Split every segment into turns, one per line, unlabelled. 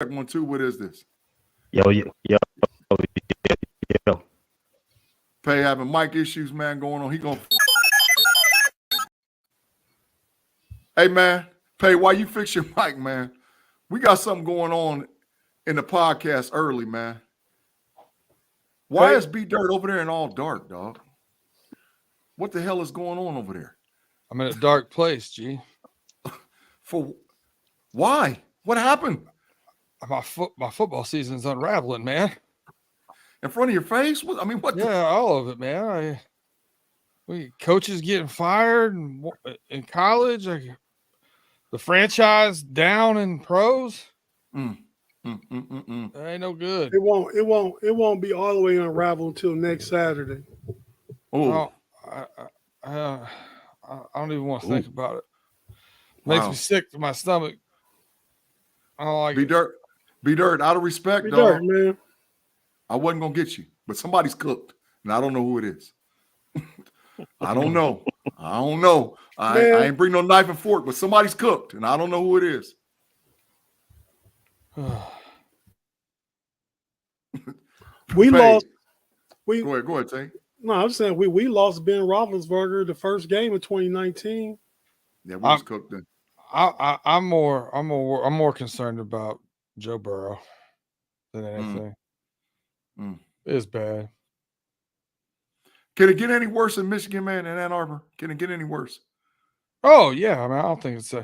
one too. What is this?
Yo.
Pay having mic issues, man, going on. He gonna. Hey, man. Pay, why you fix your mic, man? We got something going on in the podcast early, man. Why is B Dirt over there in all dark, dog? What the hell is going on over there?
I'm in a dark place, G.
For why? What happened?
My football season's unraveling, man.
In front of your face? What?
Yeah, all of it, man. Coaches getting fired in college. The franchise down in pros. That ain't no good.
It won't be all the way unraveled until next Saturday.
Oh,
I don't even want to think about it. Makes me sick to my stomach. I don't like
B Dirt, out of respect,
B
dog.
Dirt, man.
I wasn't gonna get you, but somebody's cooked, and I don't know who it is. I don't know. I ain't bring no knife and fork, but somebody's cooked, and I don't know who it is.
We lost.
Go ahead, Tate.
No, I'm saying we lost Ben Roethlisberger the first game of 2019.
Yeah, we was cooked then.
I'm more concerned about Joe Burrow than anything. It's bad.
Can it get any worse in Michigan, man, in Ann Arbor? Can it get any worse?
Oh yeah, I don't think it's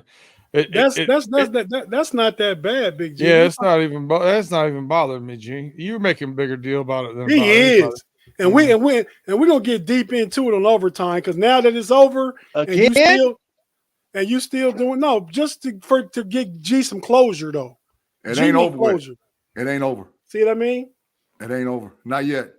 that's not that bad, Big G.
Yeah, that's not even bothering me, G. You're making a bigger deal about it than
he is. And we're gonna get deep into it on overtime because now that it's over
Again?
and you still doing just to get G some closure though.
It ain't over. It ain't over.
See what I mean?
It ain't over. Not yet.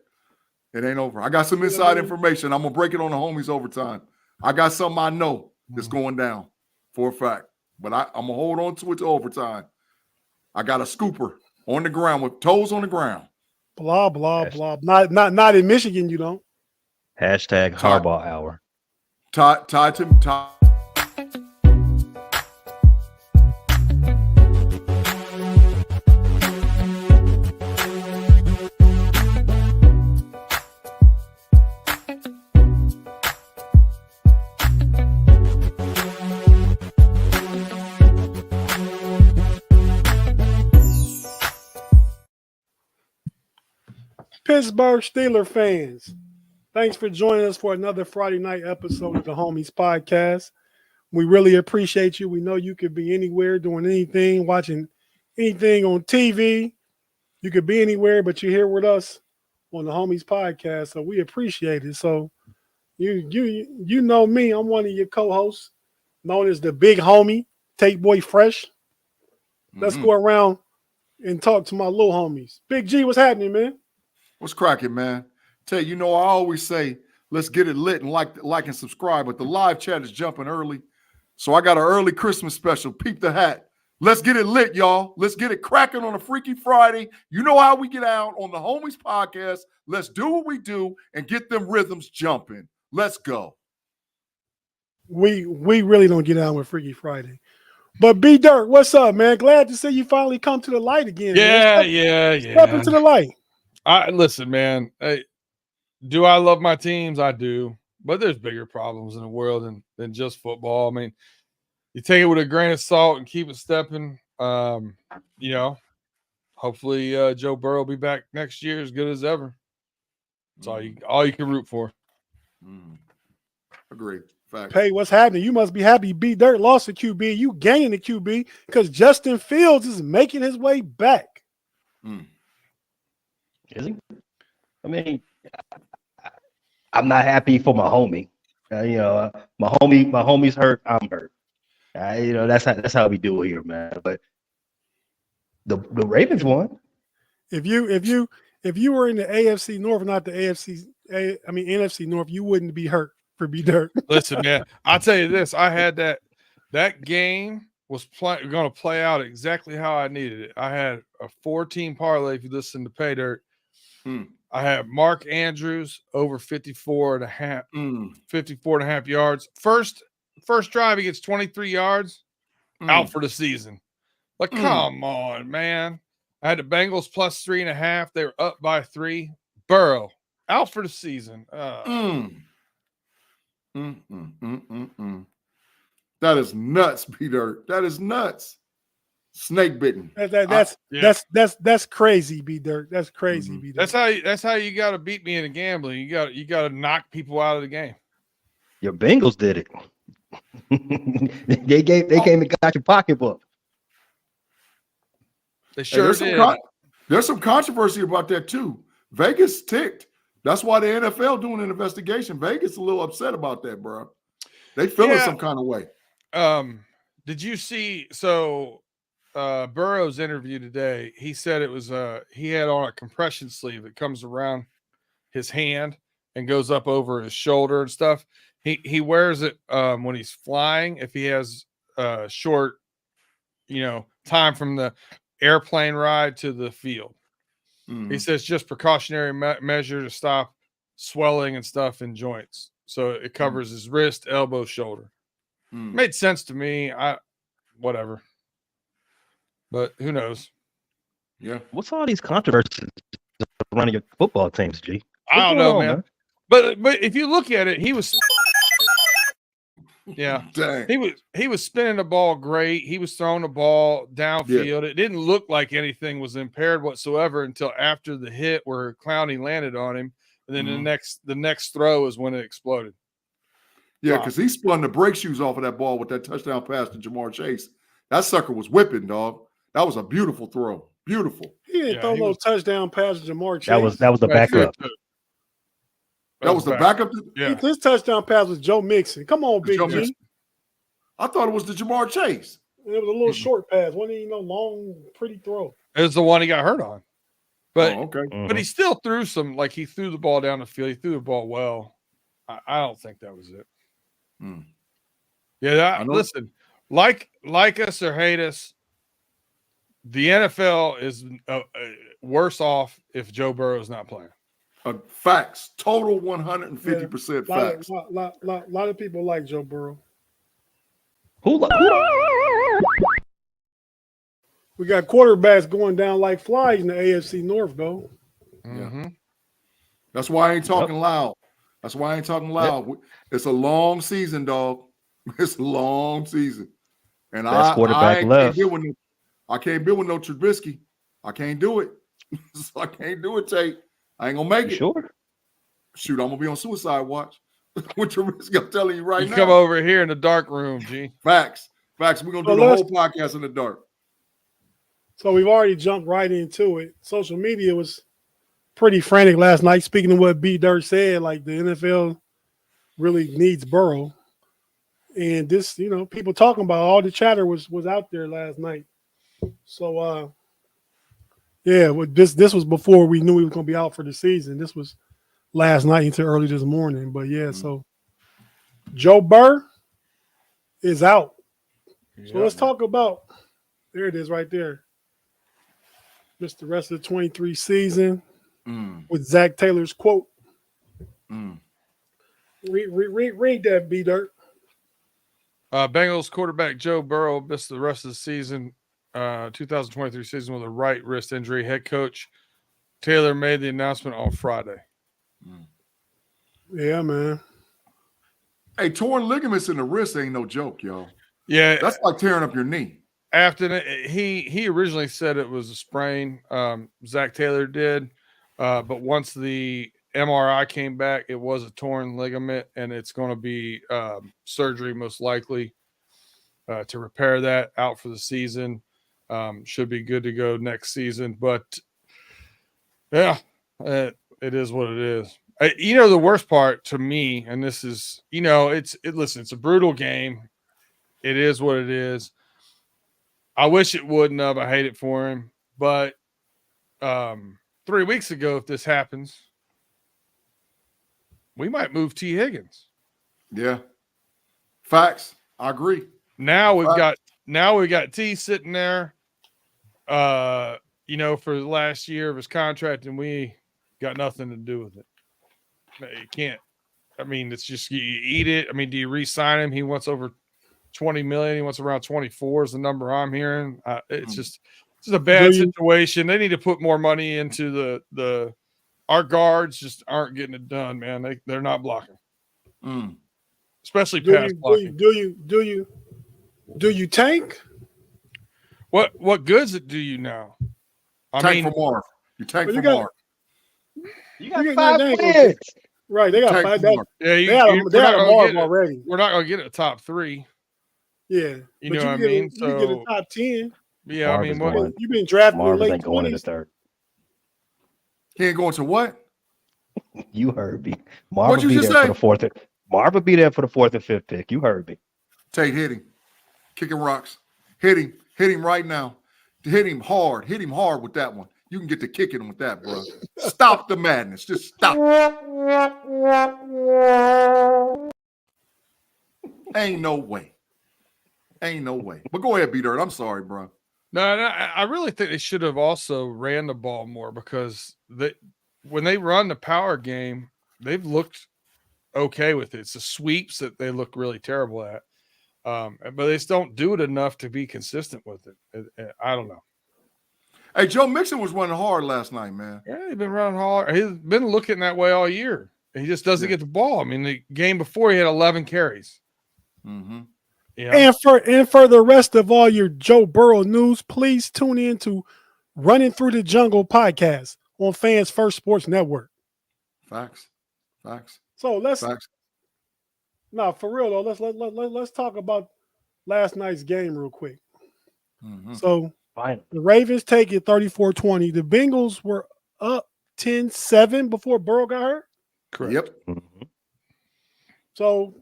It ain't over. I got some inside information. I'm gonna break it on the homies overtime. I got something I know that's going down for a fact. But I'm gonna hold on to it to overtime. I got a scooper on the ground with toes on the ground.
Blah blah blah. Not in Michigan, you don't.
Hashtag Harbaugh hour.
Tied to.
Pittsburgh Steelers fans, thanks for joining us for another Friday night episode of the Homies Podcast. We really appreciate you. We know you could be anywhere doing anything, watching anything on TV. You could be anywhere, but you're here with us on the Homies Podcast, so we appreciate it. So you know me, I'm one of your co-hosts, known as the Big Homie, Tate Boy Fresh. Let's go around and talk to my little homies. Big G, what's happening, man?
What's cracking, man? Tell you, I always say, let's get it lit and like and subscribe, but the live chat is jumping early. So I got an early Christmas special. Peep the hat. Let's get it lit, y'all. Let's get it cracking on a Freaky Friday. You know how we get out on the Homies Podcast. Let's do what we do and get them rhythms jumping. Let's go.
We really don't get out with Freaky Friday. But B Dirt, what's up, man? Glad to see you finally come to the light again.
Yeah.
Step into the light.
Listen, man. Do I love my teams? I do, but there's bigger problems in the world than just football. I mean, you take it with a grain of salt and keep it stepping. Hopefully Joe Burrow will be back next year as good as ever. That's all you can root for.
Agreed. Fact.
Hey, what's happening? You must be happy B Dirt lost the QB. You gaining the QB because Justin Fields is making his way back.
Is he? I mean, I'm not happy for my homie. My homie's hurt. I'm hurt. That's how we do it here, man. But the Ravens won.
If you were in the AFC North, not the NFC North, you wouldn't be hurt for B Dirt.
Listen, man, I'll tell you this: I had that game was going to play out exactly how I needed it. I had a 4-team parlay. If you listen to Pay Dirt. I have Mark Andrews over 54 and a half yards. First drive, he gets 23 yards, out for the season. Like, come on, man. I had the Bengals plus 3.5. They were up by 3. Burrow out for the season.
That is nuts, Peter. That is nuts. Snake bitten.
That's crazy, B Dirt. That's crazy, B Dirt.
That's how you got to beat me in a gambling. You got to knock people out of the game.
Your Bengals did it. they came and got your pocketbook.
They sure did.
There's some controversy about that too. Vegas ticked. That's why the NFL doing an investigation. Vegas a little upset about that, bro. They feeling some kind of way.
Did you see? So Burrow's interview today, he said it was he had on a compression sleeve that comes around his hand and goes up over his shoulder and stuff. He wears it when he's flying if he has short, time from the airplane ride to the field. He says just precautionary measure to stop swelling and stuff in joints. So it covers his wrist, elbow, shoulder. Made sense to me. Whatever. But who knows?
Yeah.
What's all these controversies around your football teams, G?
I don't know, man. But if you look at it, he was
Dang.
He was spinning the ball great. He was throwing the ball downfield. It didn't look like anything was impaired whatsoever until after the hit where Clowney landed on him. And then the next throw is when it exploded.
Yeah, because he spun the brake shoes off of that ball with that touchdown pass to Jamar Chase. That sucker was whipping, dog. That was a beautiful throw. Beautiful.
He didn't throw no touchdown pass to Jamar Chase.
That was the backup.
That was the backup?
Yeah.
His touchdown pass was Joe Mixon. Come on, Big G.
I thought it was the Jamar Chase.
It was a little short pass. Wasn't even no long, pretty throw.
It was the one he got hurt on. But
but
he still threw he threw the ball down the field. He threw the ball well. I don't think that was it. Yeah, listen, like us or hate us, the NFL is worse off if Joe Burrow is not playing.
Facts. Total 150% facts.
A lot of people like Joe Burrow. We got quarterbacks going down like flies in the AFC North, though.
Mm-hmm.
That's why I ain't talking loud. It's a long season, dog. It's a long season. And I can't deal with no Trubisky. I can't do it. So I can't do it, Tate. I ain't gonna make it.
Sure.
Shoot, I'm gonna be on suicide watch with Trubisky. I'm telling you right now.
Come over here in the dark room, G.
Facts. We're gonna do the whole podcast in the dark.
So we've already jumped right into it. Social media was pretty frantic last night. Speaking of what B Dirt said, like the NFL really needs Burrow. And this, people talking about all the chatter was out there last night. So this was before we knew he was gonna be out for the season. This was last night until early this morning. But so Joe Burrow is out. So let's talk about, there it is right there. Just the rest of the 23 season with Zach Taylor's quote. Read that, B Dirt.
Bengals quarterback Joe Burrow missed the rest of the season, 2023 season with a right wrist injury. Head coach Taylor made the announcement on Friday.
Yeah, man.
Hey, torn ligaments in the wrist ain't no joke, yo.
Yeah.
That's like tearing up your knee.
After he originally said it was a sprain, Zach Taylor did, but once the MRI came back, it was a torn ligament, and it's going to be surgery most likely to repair that. Out for the season, should be good to go next season. But yeah, it is what it is. The worst part to me, and this is, listen, it's a brutal game. It is what it is. I wish it wouldn't have. I hate it for him. But 3 weeks ago, if this happens, we might move T. Higgins.
Yeah. Facts. I agree.
Now we've got T sitting there, for the last year of his contract, and we got nothing to do with it. You can't. I mean, it's just you eat it. I mean, do you re-sign him? He wants over $20 million. He wants around 24 is the number I'm hearing. It's This is a bad
Do you-
situation. They need to put more money into the. Our guards just aren't getting it done, man. They're not blocking, especially pass blocking.
Do you tank?
What goods do you now?
Tank for Marv. You tank
Well,
for
you got-
Marv.
You got
You
5
ain't gonna
wins.
Right, they got
Tank
five.
for Marv.
Yeah,
They had
we're not
a
gonna
Marv
get it.
already.
We're not gonna get a top 3.
Yeah,
You
but
know what I
can
mean?
You can get a
So
top 10.
yeah,
Marv
I mean,
is
what?
going.
You've been drafted in
Marvin
late
ain't going in the
20s.
third.
He ain't going to what?
You heard me.
What
Marv
you
will be
just
there
say?
for the fourth. Marv will be there for the 4th and 5th pick. You heard me.
Tate, hit him. Kicking rocks. Hit him. Hit him right now. Hit him hard. Hit him hard with that one. You can get to kicking him with that, bro. Stop the madness. Just stop. Ain't no way. Ain't no way. But go ahead, B-Dirt. I'm sorry, bro.
No, I really think they should have also ran the ball more because when they run the power game, they've looked okay with it. It's the sweeps that they look really terrible at. But they just don't do it enough to be consistent with it. I don't know.
Hey, Joe Mixon was running hard last night, man.
Yeah, he's been running hard. He's been looking that way all year. He just doesn't get the ball. I mean, the game before he had 11 carries.
Mm-hmm.
Yeah.
And for the rest of all your Joe Burrow news, please tune in to Running Through the Jungle podcast on Fans First Sports Network.
Facts.
So
Facts.
no, for real though, let's talk about last night's game real quick.
Mm-hmm.
So
Fine.
the Ravens take it 34-20. The Bengals were up 10-7 before Burrow got hurt.
Correct.
Yep.
Mm-hmm.
So,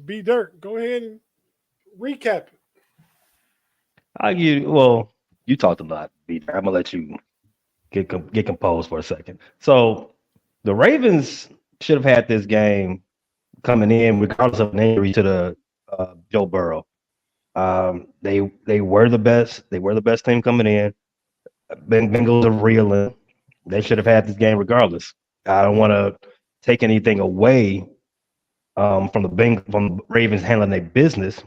B Dirt, go ahead and recap it.
You talked a lot, Peter. I'm gonna let you get composed for a second. So, the Ravens should have had this game coming in, regardless of an injury to the Joe Burrow. They were the best. They were the best team coming in. Bengals are reeling. They should have had this game regardless. I don't want to take anything away from the Ravens handling their business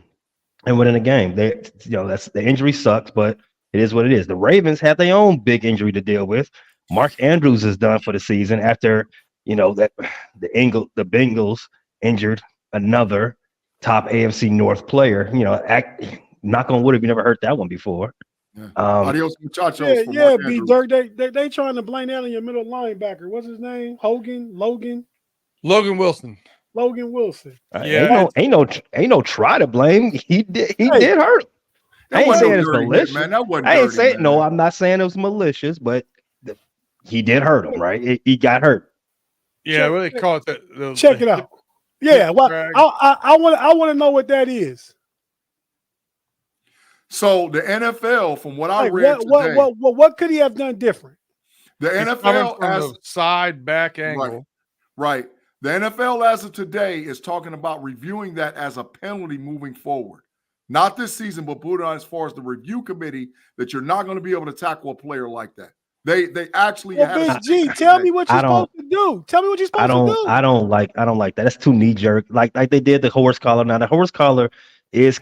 and winning the game. That's the injury sucks, but it is what it is. The Ravens have their own big injury to deal with. Mark Andrews is done for the season after that the Bengals injured another top AFC North player. Knock on wood if you never heard that one before.
Yeah. Adios muchachos.
Yeah, B Dirt. They trying to blame that on your middle linebacker. What's his name? Logan
Wilson.
Wilson.
Yeah.
Ain't no try to blame. He did hurt him. I ain't saying it's malicious.
Man. That wasn't
I ain't
dirty,
saying
man.
no. I'm not saying it was malicious, but he did hurt him, right? He got hurt.
Yeah, what do they call it?
Check it out. Yeah, well, I want to know what that is.
So the NFL, from what I
Like,
read today,
what could he have done different?
the
He's
NFL
coming from
as
the side back angle.
right, the NFL as of today is talking about reviewing that as a penalty moving forward. Not this season, but put it on as far as the review committee that you're not going to be able to tackle a player like that. They actually
Well,
have.
Big G, tell me what you're supposed to do. Tell me what you're supposed to do.
I don't like that. That's too knee jerk. Like they did the horse collar. Now the horse collar is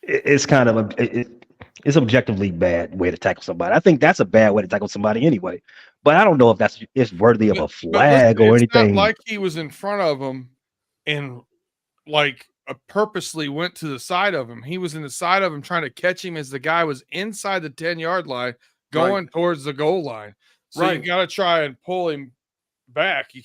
it's objectively bad way to tackle somebody. I think that's a bad way to tackle somebody anyway. But I don't know if it's worthy of a flag or anything.
It's not like he was in front of him and purposely went to the side of him. He was in the side of him trying to catch him as the guy was inside the 10-yard line going towards the goal line. So you got to try and pull him back. You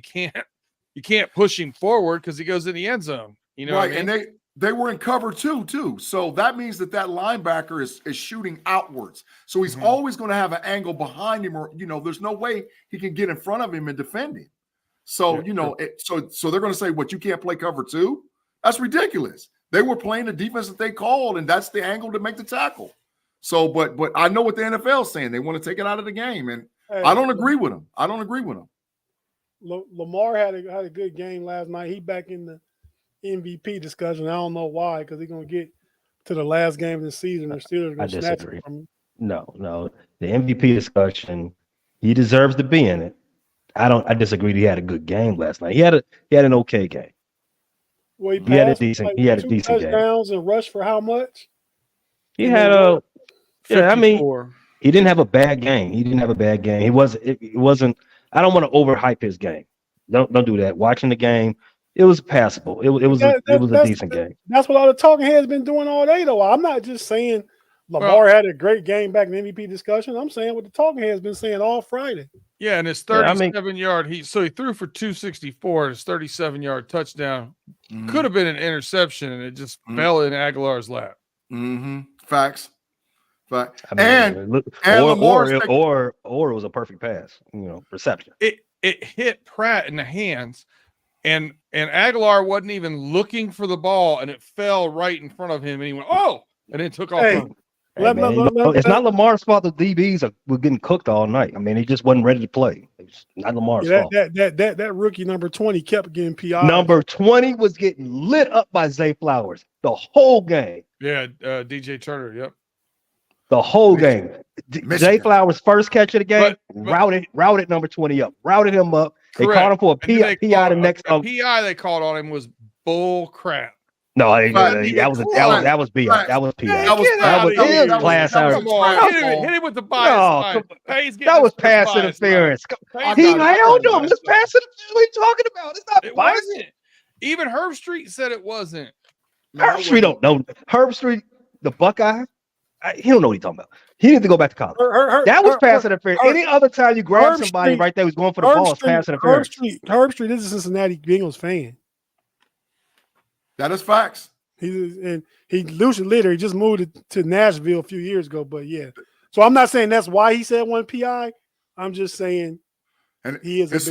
can't push him forward because he goes in the end zone. You know what I mean?
And they were in cover too. So that means that linebacker is shooting outwards. So he's always going to have an angle behind him, or there's no way he can get in front of him and defend him. So so they're going to say, "What, you can't play cover two?" That's ridiculous. They were playing the defense that they called, and that's the angle to make the tackle. So, but I know what the NFL is saying. They want to take it out of the game, and I don't agree with them.
Lamar had a good game last night. He back in the MVP discussion. I don't know why, because he's gonna get to the last game of the season and still
I
gonna snatch
disagree.
it from him.
No. The MVP discussion, he deserves to be in it. I disagree. He had a good game last night. He had an okay game.
Well,
he had a
passed
decent.
like
He had a
2
decent game.
touchdowns and rushed for how much?
He had a yeah. I mean,
54.
he didn't have a bad game. He didn't have a bad game. He wasn't. It wasn't. I don't want to overhype his game. Don't do that. Watching the game, it was passable. It was a decent game.
That's what all the talking heads been dodoing all day, though. I'm not just saying Lamar had a great game back in the MVP discussion. I'm saying what the talking heads been saying all Friday.
Yeah, and his 37-yard, he threw for 264, and his 37-yard touchdown could have been an interception, and it just fell in Aguilar's lap.
Facts.
I mean,
and
or it was a perfect pass, reception.
It hit Pratt in the hands, and Aguilar wasn't even looking for the ball, and it fell right in front of him, and he went, "Oh!" and then took off.
It's not Lamar's fault. The DBs were getting cooked all night. I mean, he just wasn't ready to play. It's not Lamar's fault.
That rookie number 20 kept getting PI.
Number 20 was getting lit up by Zay Flowers the whole game.
Yeah, DJ Turner. Yep.
The whole game. Zay Flowers' first catch of the game, routed number 20 up. Routed him up. They called him for a PI the next.
PI they called on him was bull crap.
No, that was BI. That was PI. That was class error.
Hit him with the bias.
That was pass interference. He held him. That's pass interference. What are you talking about? It's not bias.
Even Herb Street said it wasn't.
Herb Street don't know. Herb Street, the Buckeye, he don't know what he's talking about. He needs to go back to college. That was pass interference. Any other time you grab somebody right there who's going for the ball, it's pass interference.
Herb Street is a Cincinnati Bengals fan.
That is facts.
He literally just moved to Nashville a few years ago, but yeah. So I'm not saying that's why he said one PI. I'm just saying he is his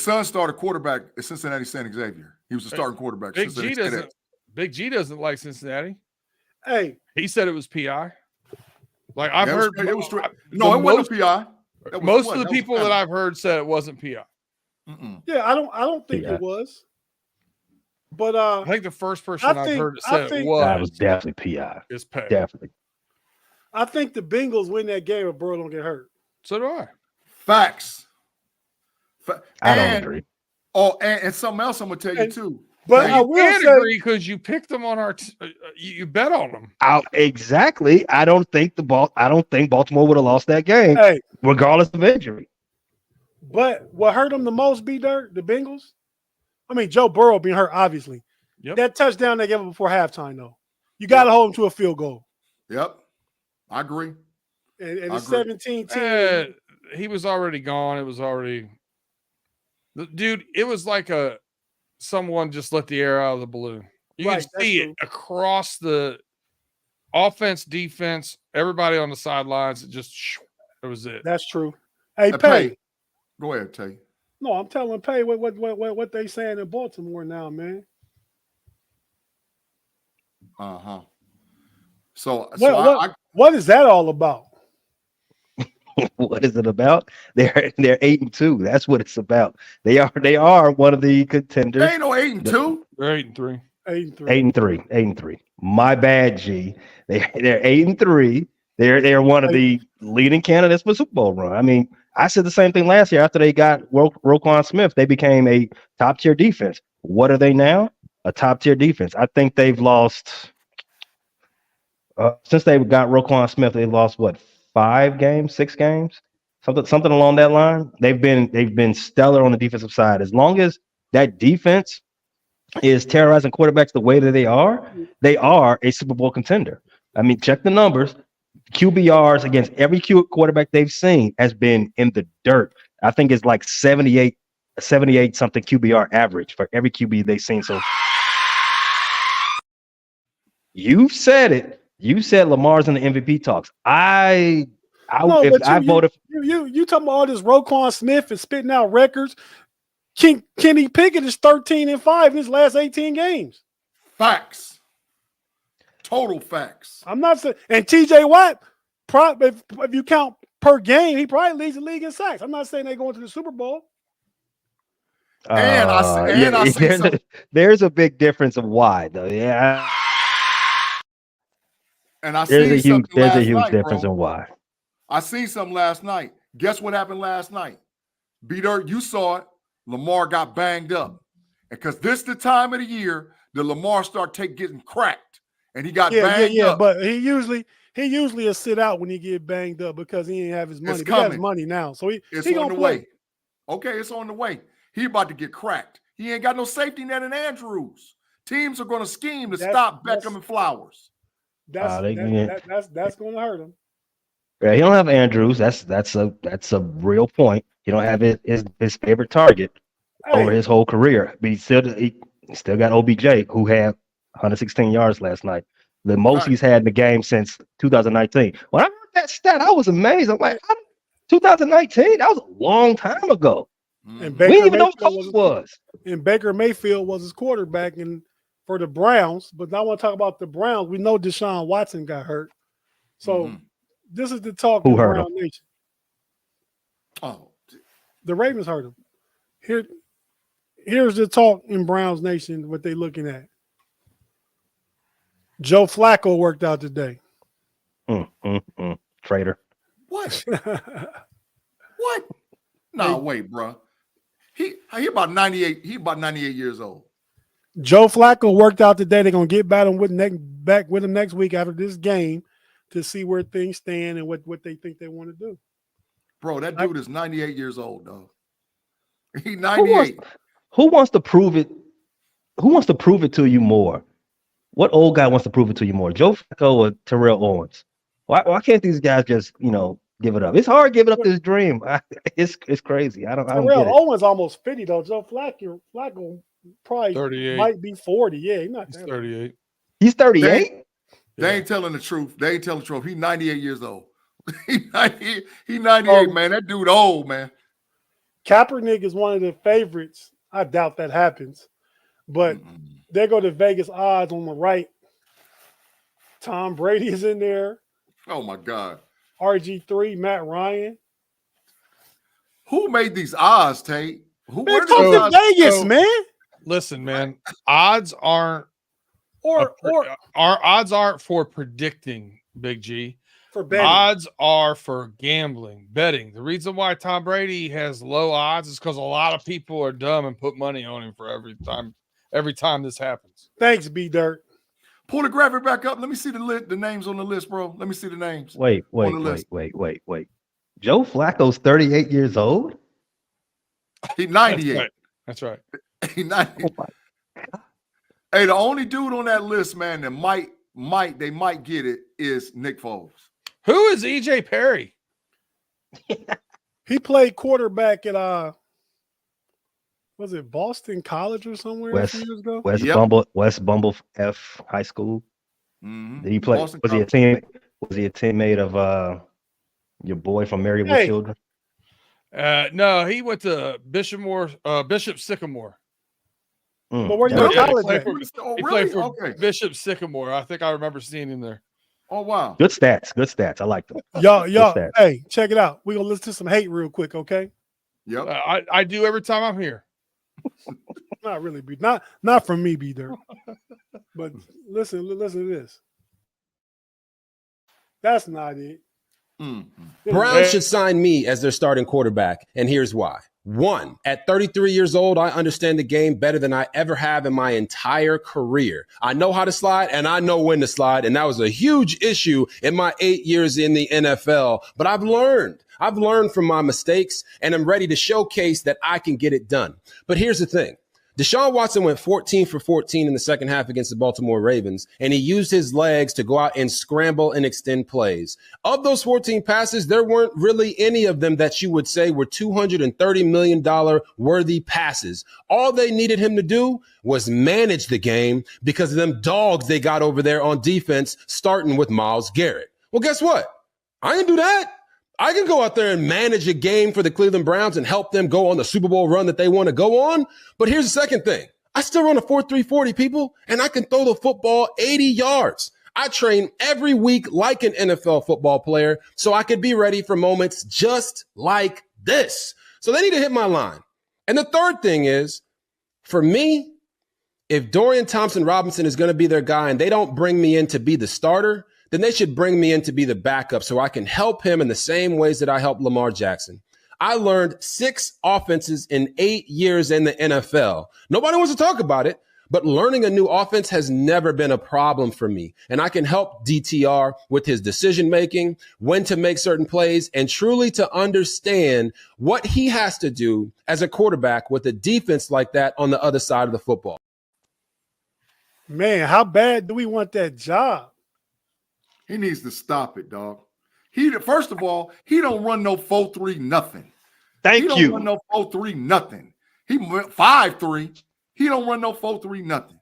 son started quarterback at Cincinnati St. Xavier. He was the starting quarterback.
Big G doesn't like Cincinnati.
Hey,
he said it was PI. Like I've heard,
it wasn't PI.
Most of the people that I've heard said it wasn't PI.
Yeah, I don't think it was. But
I think the first person I've heard that said it was.
That was definitely PI.
It's PI.
Definitely.
I think the Bengals win that game if Burrow don't get hurt.
So do I.
Facts.
I don't agree.
Oh, and something else I'm gonna tell you too.
But I will agree because you picked them on you bet on them.
Exactly. I don't think Baltimore would have lost that game, regardless of injury.
But what hurt them the most, B-Dirt, the Bengals? I mean, Joe Burrow being hurt, obviously.
Yep.
That touchdown they gave him before halftime, though. You got to hold him to a field goal.
Yep. I agree.
And it's 17-10.
He was already gone. It was already – dude, it was like someone just let the air out of the balloon. You can see it across the offense, defense, everybody on the sidelines. It was it.
That's true. Hey, Pay.
Go ahead, Tate.
No, I'm telling Pay what they saying in Baltimore now, man.
So
what is that all about?
What is it about? They're 8-2. That's what it's about. They are one of the contenders.
They ain't no 8-2.
They're 8-3.
8-3. My bad, G. They're 8-3. They're one of the leading candidates for Super Bowl run. I mean, I said the same thing last year. After they got Roquan Smith, they became a top-tier defense. What are they now? A top-tier defense. I think they've lost since they got Roquan Smith. They've lost 5 games, 6 games, something along that line. They've been stellar on the defensive side. As long as that defense is terrorizing quarterbacks the way that they are a Super Bowl contender. I mean, check the numbers. QBRs against every quarterback they've seen has been in the dirt. I think it's like 78 something QBR average for every QB they've seen. So you said it. You said Lamar's in the MVP talks. You
talking about all this Roquan Smith and spitting out records. Kenny Pickett is 13-5 in his last 18 games.
Facts. Total facts.
I'm not saying, and TJ Watt, if you count per game, he probably leads the league in sacks. I'm not saying they're going to the Super Bowl.
There's a big difference of why, though. Yeah.
And there's
a huge difference in why.
I seen something last night. Guess what happened last night? B-Dirt, you saw it. Lamar got banged up. Because this is the time of the year that Lamar getting cracked. and he got
Yeah,
banged up.
But he usually will sit out when he get banged up because he didn't have his money.
It's
But he has
coming.
money now, so
It's
he
on
gonna
the
play.
way. Okay, it's on the way. He about to get cracked. He ain't got no safety net in Andrews. Teams are going to scheme to stop Beckham and Flowers.
That's going to hurt him.
Yeah, he don't have Andrews. That's a real point. He don't have his favorite target over his whole career. But he still got OBJ, who had 116 yards last night. The most he's had in the game since 2019. When I heard that stat, I was amazed. I'm like, 2019? That was a long time ago.
And
we didn't even know who coach was.
And Baker Mayfield was his quarterback for the Browns. But now I want to talk about the Browns. We know Deshaun Watson got hurt. So this is the talk in Brown Nation.
Oh,
the Ravens hurt him. Here's the talk in Browns Nation, what they looking at. Joe Flacco worked out today.
Traitor.
What? What? No, wait, bro. He about 98. He about 98 years old.
Joe Flacco worked out today. They're gonna get back with him next week after this game to see where things stand and what they think they want to do.
Bro, that dude is 98 years old, dog. He's 98.
Who wants to prove it? Who wants to prove it to you more? What old guy wants to prove it to you more? Joe Flacco or Terrell Owens? Why can't these guys just, give it up? It's hard giving up this dream. It's crazy. I don't get it.
Terrell Owens almost 50 though. Joe Flacco probably
38.
might be 40. Yeah,
he's 38.
He's 38.
They ain't telling the truth. They ain't telling the truth. He's 98 years old. He 98, man. That dude old, man.
Kaepernick is one of the favorites. I doubt that happens. But there go the Vegas odds on the right. Tom Brady is in there.
Oh, my God.
RG3, Matt Ryan.
Who made these odds, Tate?
Where did these odds Vegas, man?
Listen, man. Odds aren't odds aren't for predicting, Big G.
For betting.
Odds are for gambling, betting. The reason why Tom Brady has low odds is because a lot of people are dumb and put money on him for every time this happens.
Thanks, B Dirt.
Pull the graphic back up. Let me see the names on the list, bro. Let me see the names.
Wait. Joe Flacco's 38 years old?
He's 98.
That's right.
He's 98. Oh my God. Hey, the only dude on that list, man, that they might get it is Nick Foles.
Who is EJ Perry?
He played quarterback at was it Boston College or somewhere a few years ago?
West Bumble F High School.
Mm-hmm.
Did he play? Was he a teammate of your boy from Marywood Children?
No, he went to Bishop Sycamore.
But where you in college?
He played for Bishop Sycamore. I think I remember seeing him there.
Oh wow,
good stats. I like them.
Y'all. Hey, check it out. We're gonna listen to some hate real quick, okay?
Yep.
I do every time I'm here.
Not really, B. Not from me, B Dirt. But listen to this. That's not it.
Browns should sign me as their starting quarterback, and here's why. 1, at 33 years old, I understand the game better than I ever have in my entire career. I know how to slide, and I know when to slide, and that was a huge issue in my 8 years in the NFL. But I've learned from my mistakes, and I'm ready to showcase that I can get it done. But here's the thing. Deshaun Watson went 14 for 14 in the second half against the Baltimore Ravens, and he used his legs to go out and scramble and extend plays. Of those 14 passes, there weren't really any of them that you would say were $230 million worthy passes. All they needed him to do was manage the game because of them dogs they got over there on defense, starting with Myles Garrett. Well, guess what? I didn't do that. I can go out there and manage a game for the Cleveland Browns and help them go on the Super Bowl run that they want to go on. But here's the second thing. I still run a 4.340, people, and I can throw the football 80 yards. I train every week like an NFL football player so I could be ready for moments just like this. So they need to hit my line. And the third thing is, for me, if Dorian Thompson-Robinson is going to be their guy and they don't bring me in to be the starter, then they should bring me in to be the backup so I can help him in the same ways that I helped Lamar Jackson. I learned 6 offenses in 8 years in the NFL. Nobody wants to talk about it, But learning a new offense has never been a problem for me. And I can help DTR with his decision making, when to make certain plays, and truly to understand what he has to do as a quarterback with a defense like that on the other side of the football.
Man, how bad do we want that job?
He needs to stop it, dog. First of all, he don't run no 4-3 nothing.
Thank
He don't
you.
run no 4-3 nothing. He went 5-3. He don't run no 4-3 nothing.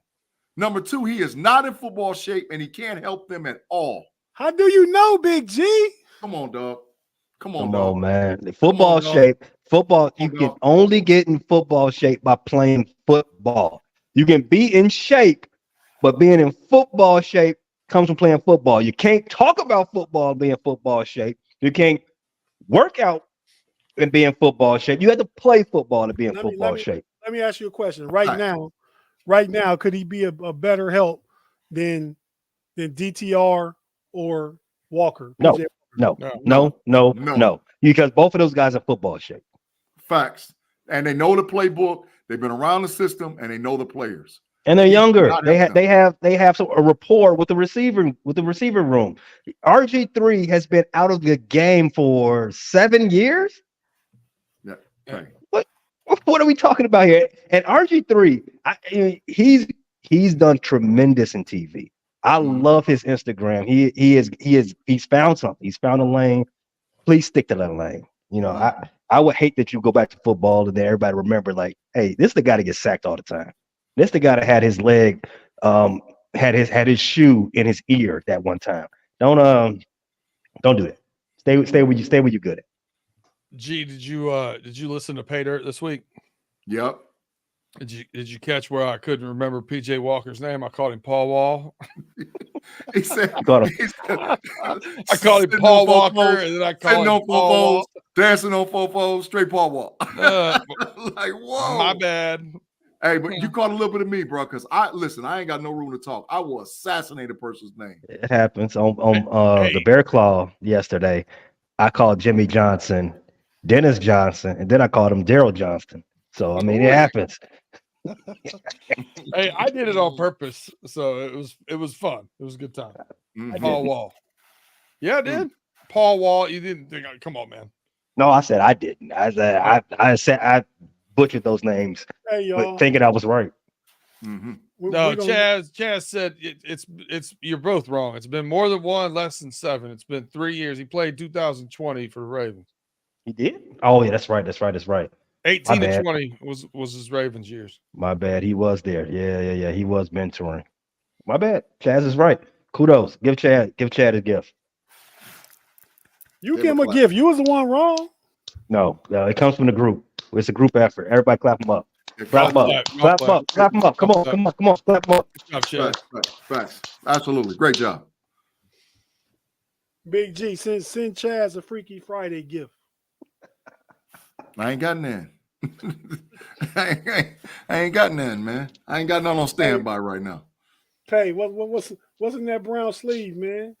Number two, he is not in football shape and he can't help them at all.
How do you know, Big G?
Come on, dog. Come on,
Come
dog.
on, man. The football
dog.
shape. Football,
Come
you
on,
can
dog.
only get in football shape by playing football. You can be in shape, but being in football shape comes from playing football. You can't talk about football and be in football shape. You can't work out and be in football shape. You have to play football to be in football shape.
Let me ask you a question. Right now, could he be a better help than DTR or Walker?
No,
PJ?
no. Because both of those guys are football shape.
Facts. And they know the playbook. They've been around the system and they know the players.
And they're younger.
Not
They
help
have a rapport with the receiver room. RG3 has been out of the game for 7 years.
Yeah. Okay.
What are we talking about here? And RG3, he's done tremendous in TV. I love his Instagram. He's found something. He's found a lane. Please stick to that lane. You know, I would hate that you go back to football and then everybody remember like, hey, this is the guy that gets sacked all the time. This is the guy that had his leg, had his shoe in his ear that one time. Don't do that. Stay where you're good at.
G, did you listen to Pay Dirt this week?
Yep.
Did you catch where I couldn't remember PJ Walker's name? I called him Paul Wall.
He said,
I called him.
I called him Paul Walker, and then I called him Paul Wall.
Dancing on fofos, straight Paul Wall. Like, whoa.
My bad.
Hey, but you caught a little bit of me, bro, because I ain't got no room to talk. I will assassinate a person's name.
It happens on the Bear Claw yesterday. I called Jimmy Johnson Dennis Johnson, and then I called him Daryl Johnston. So I mean, it happens.
Hey, I did it on purpose, so it was fun. It was a good time. Paul Wall. Yeah, I did. Paul Wall. You didn't think? Come on, man.
No, I said I didn't. I said I butchered those names, but thinking I was right.
Mm-hmm.
No, Chaz said it's you're both wrong. It's been more than one, less than 7. It's been 3 years. He played 2020 for the Ravens.
He did? Oh yeah, that's right.
18 to 20 was his Ravens years.
My bad. He was there. Yeah. He was mentoring. My bad. Chaz is right. Kudos. Give Chad a gift.
You give him a gift. You was the one wrong.
No, it comes from the group. It's a group effort. Everybody clap him up. Clap him up. Come on. Clap him up.
Facts. Absolutely. Great job.
Big G, send Chaz a Freaky Friday gift.
I ain't got none. I ain't got none, man. I ain't got none on standby right now.
Hey, what's in that brown sleeve, man?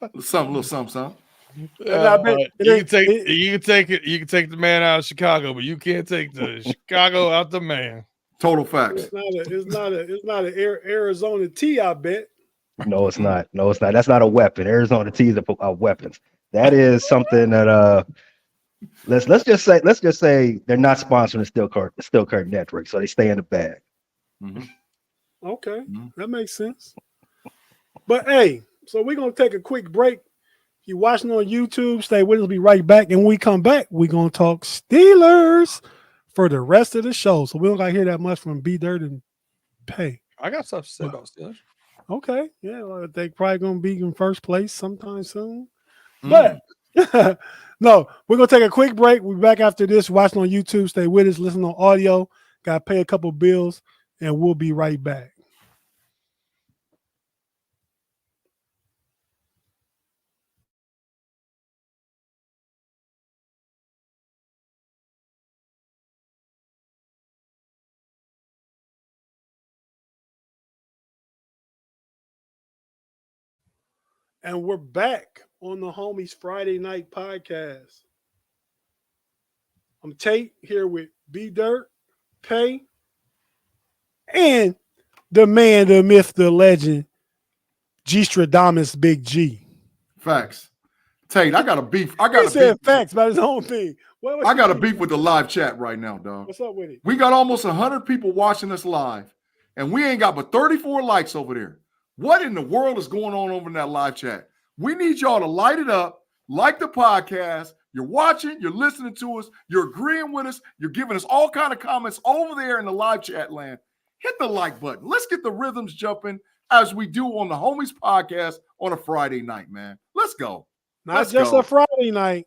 Little something.
You can take the man out of Chicago, but you can't take the Chicago out the man.
Total facts.
It's not an Arizona tea, I bet.
No, it's not. That's not a weapon. Arizona teas are weapons. That is something that let's just say they're not sponsoring the Steel Curtain Network, so they stay in the bag.
Mm-hmm.
Okay, that makes sense. But hey, so we're gonna take a quick break. If you're watching on YouTube, stay with us. We'll be right back. And when we come back, we're gonna talk Steelers for the rest of the show. So we don't gotta hear that much from B Dirt and Pay.
I got stuff to say about Steelers.
Okay, yeah, well, they probably gonna be in first place sometime soon. But no, we're gonna take a quick break. We'll be back after this. Watching on YouTube, stay with us, listen on audio, gotta pay a couple bills, and we'll be right back. And we're back on the Homies Friday Night Podcast. I'm Tate here with B Dirt, Pay, and the man, the myth, the legend, G Stradamus Big G.
Facts. Tate, I got a beef.
He said facts about his own thing.
I got a beef with the live chat right now, dog.
What's up with it?
We got almost 100 people watching us live, and we ain't got but 34 likes over there. What in the world is going on over in that live chat? We need y'all to light it up, like the podcast. You're watching, you're listening to us, you're agreeing with us, you're giving us all kind of comments over there in the live chat land. Hit the like button. Let's get the rhythms jumping as we do on the Homies podcast on a Friday night, man. Let's go.
Not just a Friday night.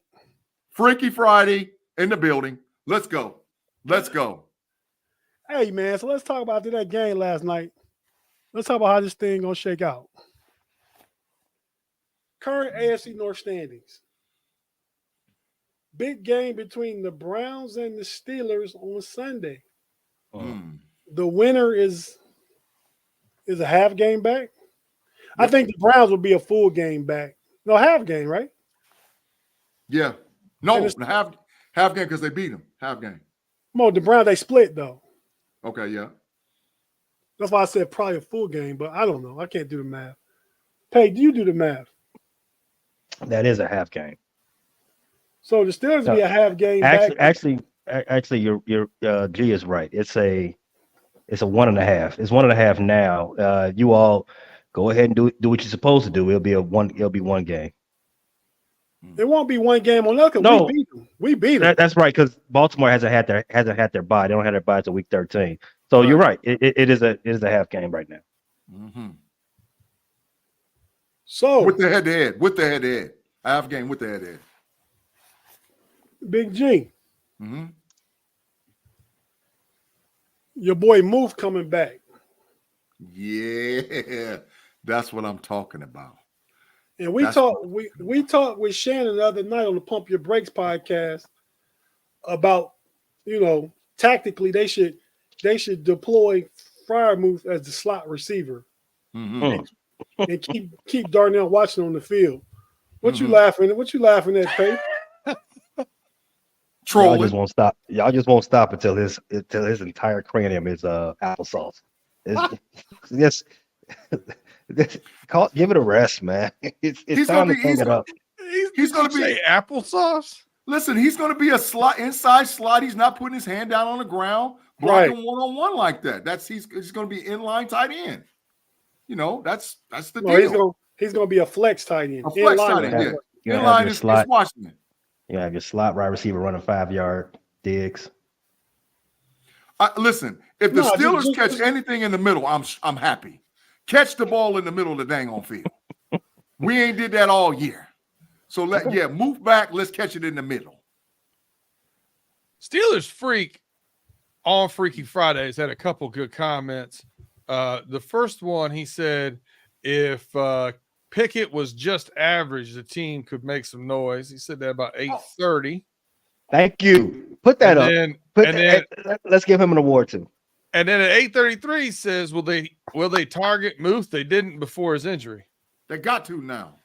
Freaky Friday in the building. Let's go. Let's go.
Hey, man, so let's talk about that game last night. Let's talk about how this thing going to shake out. Current AFC North standings. Big game between the Browns and the Steelers on Sunday. The winner is a half game back. I think the Browns will be a full game back. No, half game, right?
Yeah. No, half game because they beat them. Half game.
Mo, the Browns, they split, though.
Okay, yeah.
That's why I said probably a full game, but I don't know. I can't do the math. Pay, do you do the math?
That is a half game.
So the Steelers will be a half game back.
Actually, your G is right. It's a 1.5. It's 1.5 now. You all go ahead and do what you're supposed to do. It'll be one game.
It won't be one game on us because
No.
we beat them. We beat them.
That's right, because Baltimore hasn't had their bye. They don't have their bye until week 13. So You're right. It is a half game right now.
Mm-hmm.
So
with the head-to-head. Half game with the head-to-head.
Big G.
Mm-hmm.
Your boy Moof coming back.
Yeah, that's what I'm talking about.
And we talked with Shannon the other night on the Pump Your Brakes podcast about, tactically they should deploy Freiermuth as the slot receiver.
Mm-hmm.
And keep Darnell Watson on the field. What you laughing at, Pate?
Y'all just won't stop. Y'all just won't stop until his entire cranium is applesauce. Give it a rest, man. It's time to hang it up.
He's going to be
applesauce.
Listen, he's going to be a slot inside slot. He's not putting his hand down on the ground, blocking one-on-one like that. He's going to be inline tight end. That's the deal.
He's going to be a flex tight end.
A flex tight end. Yeah. Inline is Washington.
You have your slot wide receiver running 5-yard digs.
Listen, if the Steelers catch anything in the middle, I'm happy. Catch the ball in the middle of the dang on field. We ain't did that all year. So move back. Let's catch it in the middle.
Steelers Freak on Freaky Fridays had a couple good comments. The first one, he said, if Pickett was just average, the team could make some noise. He said that about 8:30.
Thank you. Put that up. Let's give him an award too.
And then at 8:33 says, will they target Muth? They didn't before his injury.
They got to now.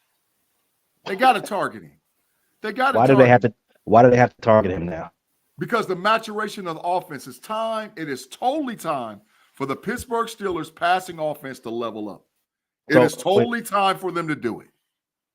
They got to target him.
Why do they have to target him now?
Because the maturation of the offense is time. It is totally time for the Pittsburgh Steelers passing offense to level up. It is totally time for them to do it.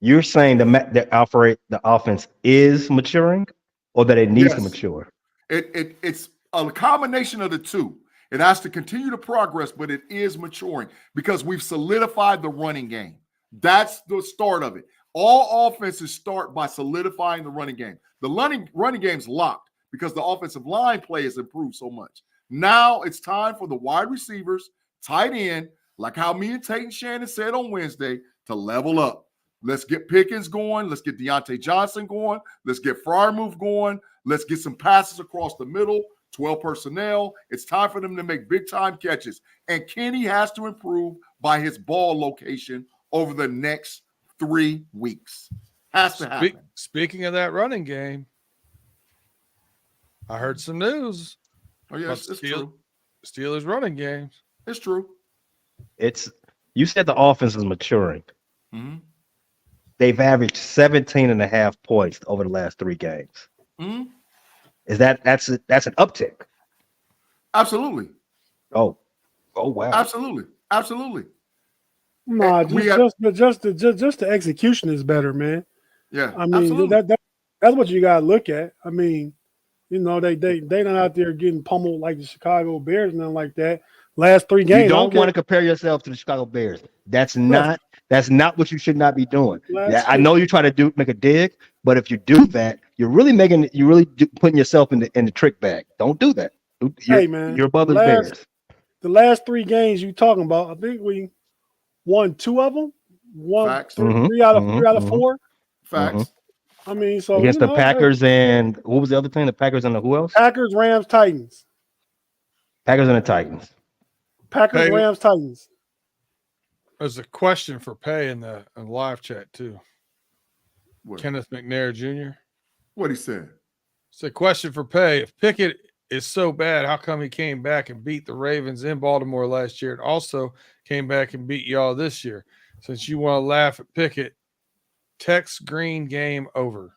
You're saying the offense is maturing, or that it needs to mature?
It's a combination of the two. It has to continue to progress, but it is maturing because we've solidified the running game. That's the start of it. All offenses start by solidifying the running game. The running game's locked because the offensive line play has improved so much. Now it's time for the wide receivers, tight end, like how me and Tate and Shannon said on Wednesday, to level up. Let's get Pickens going. Let's get Deontay Johnson going. Let's get Freiermuth going. Let's get some passes across the middle, 12 personnel. It's time for them to make big-time catches. And Kenny has to improve by his ball location over the next 3 weeks. Has to happen.
Speaking of that running game, I heard some news.
Oh, yes, it's true.
Steelers running games.
It's true.
You said the offense is maturing.
Mm-hmm.
They've averaged 17.5 points over the last 3 games.
Mm-hmm.
That's an uptick?
Absolutely.
Oh, Oh wow.
Absolutely.
Nah,
We
just the execution is better, man.
Yeah,
I mean,
absolutely.
that's what you gotta look at. I mean, you know, they not out there getting pummeled like the Chicago Bears, nothing like that. Last 3 games,
You don't want to compare yourself to the Chicago Bears. That's not what you should not be doing. Yeah, I know you try to make a dig, but if you do that, you're really putting yourself in the trick bag. Don't do that.
Hey man,
you're above the Bears.
The last 3 games you talking about, I think we won 2 of them.
Facts.
3 out of 4.
Facts.
I mean, so
Against the Packers and what was the other thing? The Packers and the who else?
Packers, Rams, Titans.
Packers and the Titans.
Packers, Rams, Titans.
There's a question for Pay in the live chat too.
What?
Kenneth McNair Jr.
What he said?
It's a question for Pay. If Pickett is so bad, how come he came back and beat the Ravens in Baltimore last year and also came back and beat y'all this year? Since you want to laugh at Pickett, Tex Green game over.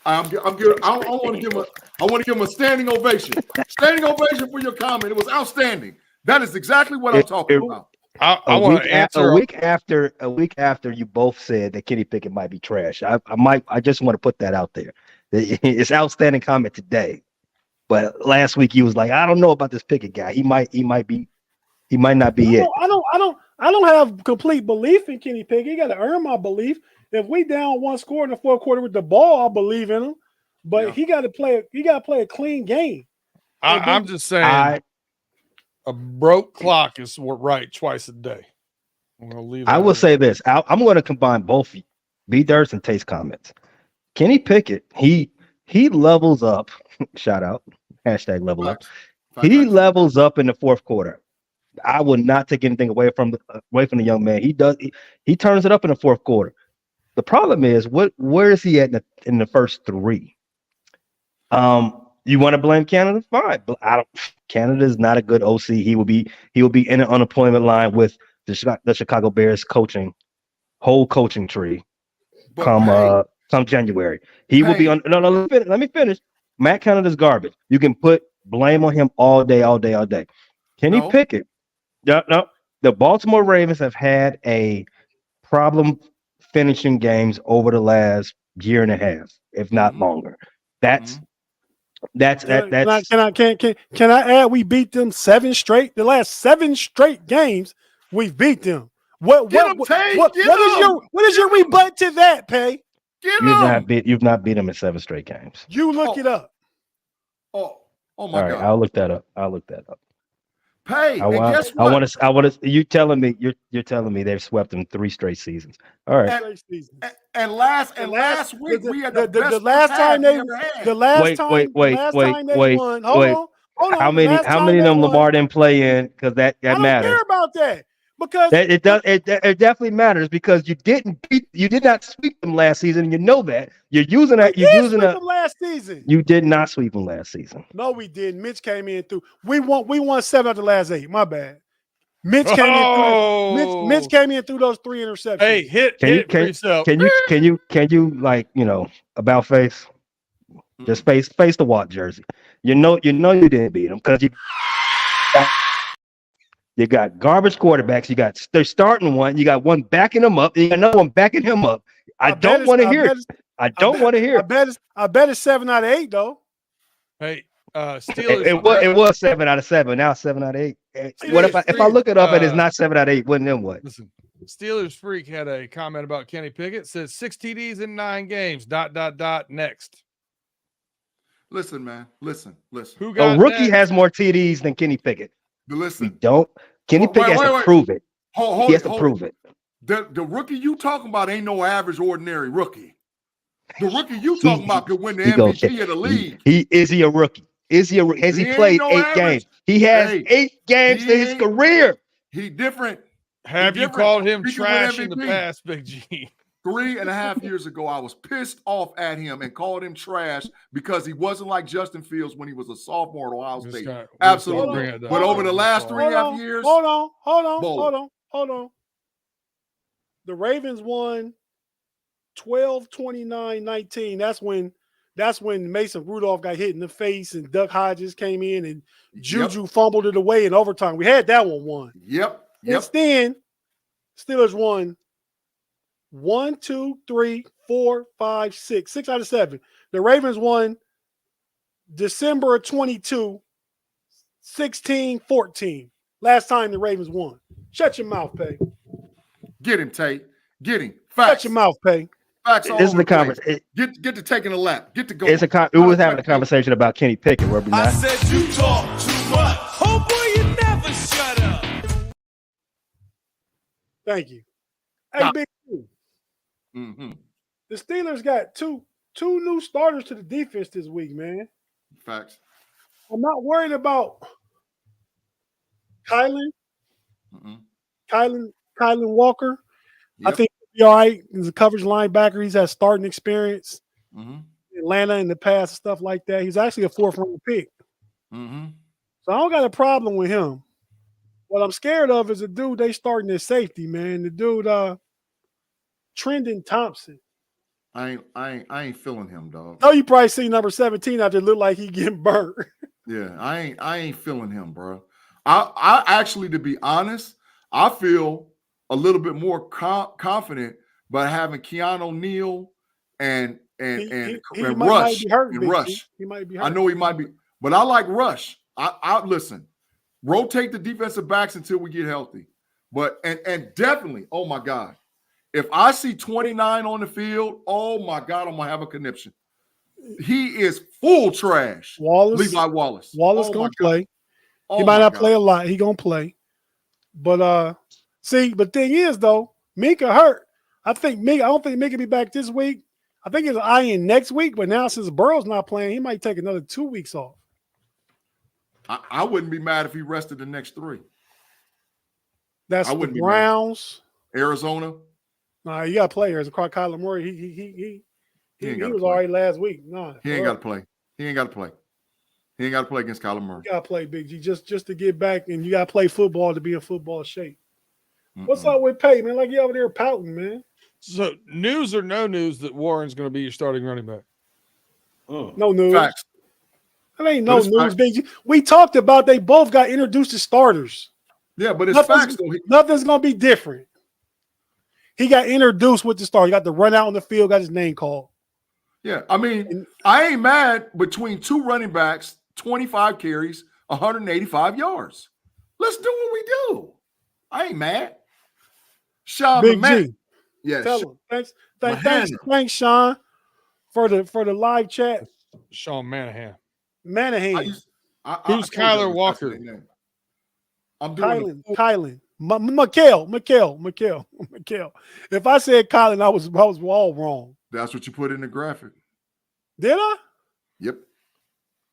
I'm good. I want to give him a standing ovation. Standing ovation for your comment. It was outstanding. That is exactly what I'm talking about.
I want to answer
a week after you both said that Kenny Pickett might be trash. I just want to put that out there. It's outstanding comment today, but last week he was like, I don't know about this Pickett guy. He might not be it.
I don't have complete belief in Kenny Pickett. You got to earn my belief. If we down 1 score in the 4th quarter with the ball, I believe in him. But he got to play. He got to play a clean game.
I'm just saying, a broke clock is right twice a day. I'm gonna leave.
I will say this. I'm going to combine both B-Dirt's and Tate's comments. Kenny Pickett, he levels up. Shout out. Hashtag level up. He levels up in the 4th quarter. I will not take anything away from the young man. He turns it up in the 4th quarter. The problem is where is he at in the first 3? You want to blame Canada? Fine, but Canada is not a good OC. He will be in an unemployment line with the Chicago Bears whole coaching tree come January. He will be on. No, let me finish. Matt Canada's garbage. You can put blame on him all day. Kenny Pickett. No. The Baltimore Ravens have had a problem finishing games over the last year and a half, if not longer. Can
I add? We beat them 7 straight. The last 7 straight games, we've beat them. What is your rebut to that, Pay?
You've not beat them in 7 straight games.
You look it up.
Oh my God!
I'll look that up.
Pay. Guess
I
what?
want to. You're telling me they've swept them 3 straight seasons. All right.
And last week we had
the last time they won. Hold on.
How many of them Lamar didn't play in? Because that matters.
I don't care about that. Because
it definitely matters because you did not sweep them last season. And you know that you're using that.
them last season.
You did not sweep them last season.
No, we didn't. Mitch came in through. We won 7 out of the last 8. My bad. Mitch came in through those 3 interceptions.
Hey, hit yourself.
Can you like about face? Just face the walk jersey. You know you didn't beat them because you got garbage quarterbacks. They're starting one. You got one backing them up. You got another one backing him up. I don't want to hear it. I don't want to hear it.
I bet it's 7 out of 8 though.
Hey, Steelers.
It was 7 out of 7. Now 7 out of 8. What if I look it up and it's not 7 out of 8? Then what?
Listen, Steelers Freak had a comment about Kenny Pickett. Says 6 TDs in 9 games. ... Next.
Listen, man. Listen.
Who got
a rookie
next?
has more TDs than Kenny Pickett.
Listen.
We don't. Kenny Pickett has to prove it. He has to prove it.
The rookie you talking about ain't no average, ordinary rookie. The rookie you talking about could win the MVP of the league.
Is he a rookie? Has he played 8 games? He has 8 games to his career.
He different.
Have you called him trash in the past, Big G?
3.5 years ago, I was pissed off at him and called him trash because he wasn't like Justin Fields when he was a sophomore at Ohio State. Absolutely. But over the last 3.5 years,
hold on. The Ravens won 12-29-19. That's when That's when Mason Rudolph got hit in the face and Duck Hodges came in and Juju fumbled it away in overtime. We had that one won.
Yep.
Since then, Steelers won 1, 2, 3, 4, 5, 6. 6 out of 7. The Ravens won December of 22, 16-14. Last time the Ravens won. Shut your mouth, Pay.
Get him, Tate. Get him.
Shut
Facts.
your mouth, Pay.
Facts all
This is
over
the
place.
conversation.
Get to taking a lap. Get to going.
It was having a conversation about Kenny Pickett, where we
I
not.
said you talk too much. Oh boy, you never shut up.
Thank you. Hey,
Stop.
Big Q,
Mm-hmm.
the Steelers got two new starters to the defense this week, man.
Facts.
I'm not worried about Kylan Walker.
Yep.
I think he'll be all right. He's a coverage linebacker. He's had starting experience.
Mm-hmm.
Atlanta in the past, stuff like that. He's actually a 4th-round pick.
Mm-hmm.
So I don't got a problem with him. What I'm scared of is the dude they starting at safety, man. The dude, Trendon Thompson.
I ain't feeling him, dog.
Oh, you probably see number 17 out there look like he getting burnt.
Yeah, I ain't feeling him, bro. I actually, to be honest, I feel a little bit more confident by having Keanu Neal and
might
Rush
be hurt,
and
Big G.
Rush.
He might be hurt.
I know he might be, but I like Rush. I listen. Rotate the defensive backs until we get healthy. But and definitely, oh my God, if I see 29 on the field, oh my God, I'm gonna have a conniption. He is full trash. Levi Wallace.
Wallace
Oh
gonna
my God.
play.
Oh
He might
my
not
God.
play a lot. He gonna play. But but thing is though, Minka hurt. I don't think Minka be back this week. I think it's in next week, but now since Burrow's not playing, he might take another 2 weeks off.
I wouldn't be mad if he rested the next 3.
That's
I
the
wouldn't be mad.
Browns.
Arizona.
Nah, you got players. Kyler Murray. He was all right last week. Nah,
He ain't got to play. He ain't got to play. He ain't got to play against Kyler Murray.
You got to play, Big G, just to get back, and you got to play football to be in football shape. What's up with Pay, man? Like you over there pouting, man.
So, news or no news that Warren's going to be your starting running back?
No news.
Facts.
That ain't no
But it's
news,
facts.
Big G. We talked about they both got introduced as starters.
Yeah, but it's facts though.
Nothing's gonna be different. He got introduced with the start. He got to run out on the field, got his name called.
Yeah, I mean, I ain't mad between 2 running backs, 25 carries, 185 yards. Let's do what we do. I ain't mad. Sean
Big
McMahon.
G.
Yeah,
Tell him. Thanks,
Mahana.
Sean, for the live chat.
Sean Manahan.
Manahan.
Who's Kyler Walker?
I'm doing
Kylan. Mikhail. If I said Kylan, I was all wrong.
That's what you put in the graphic.
Did I?
Yep.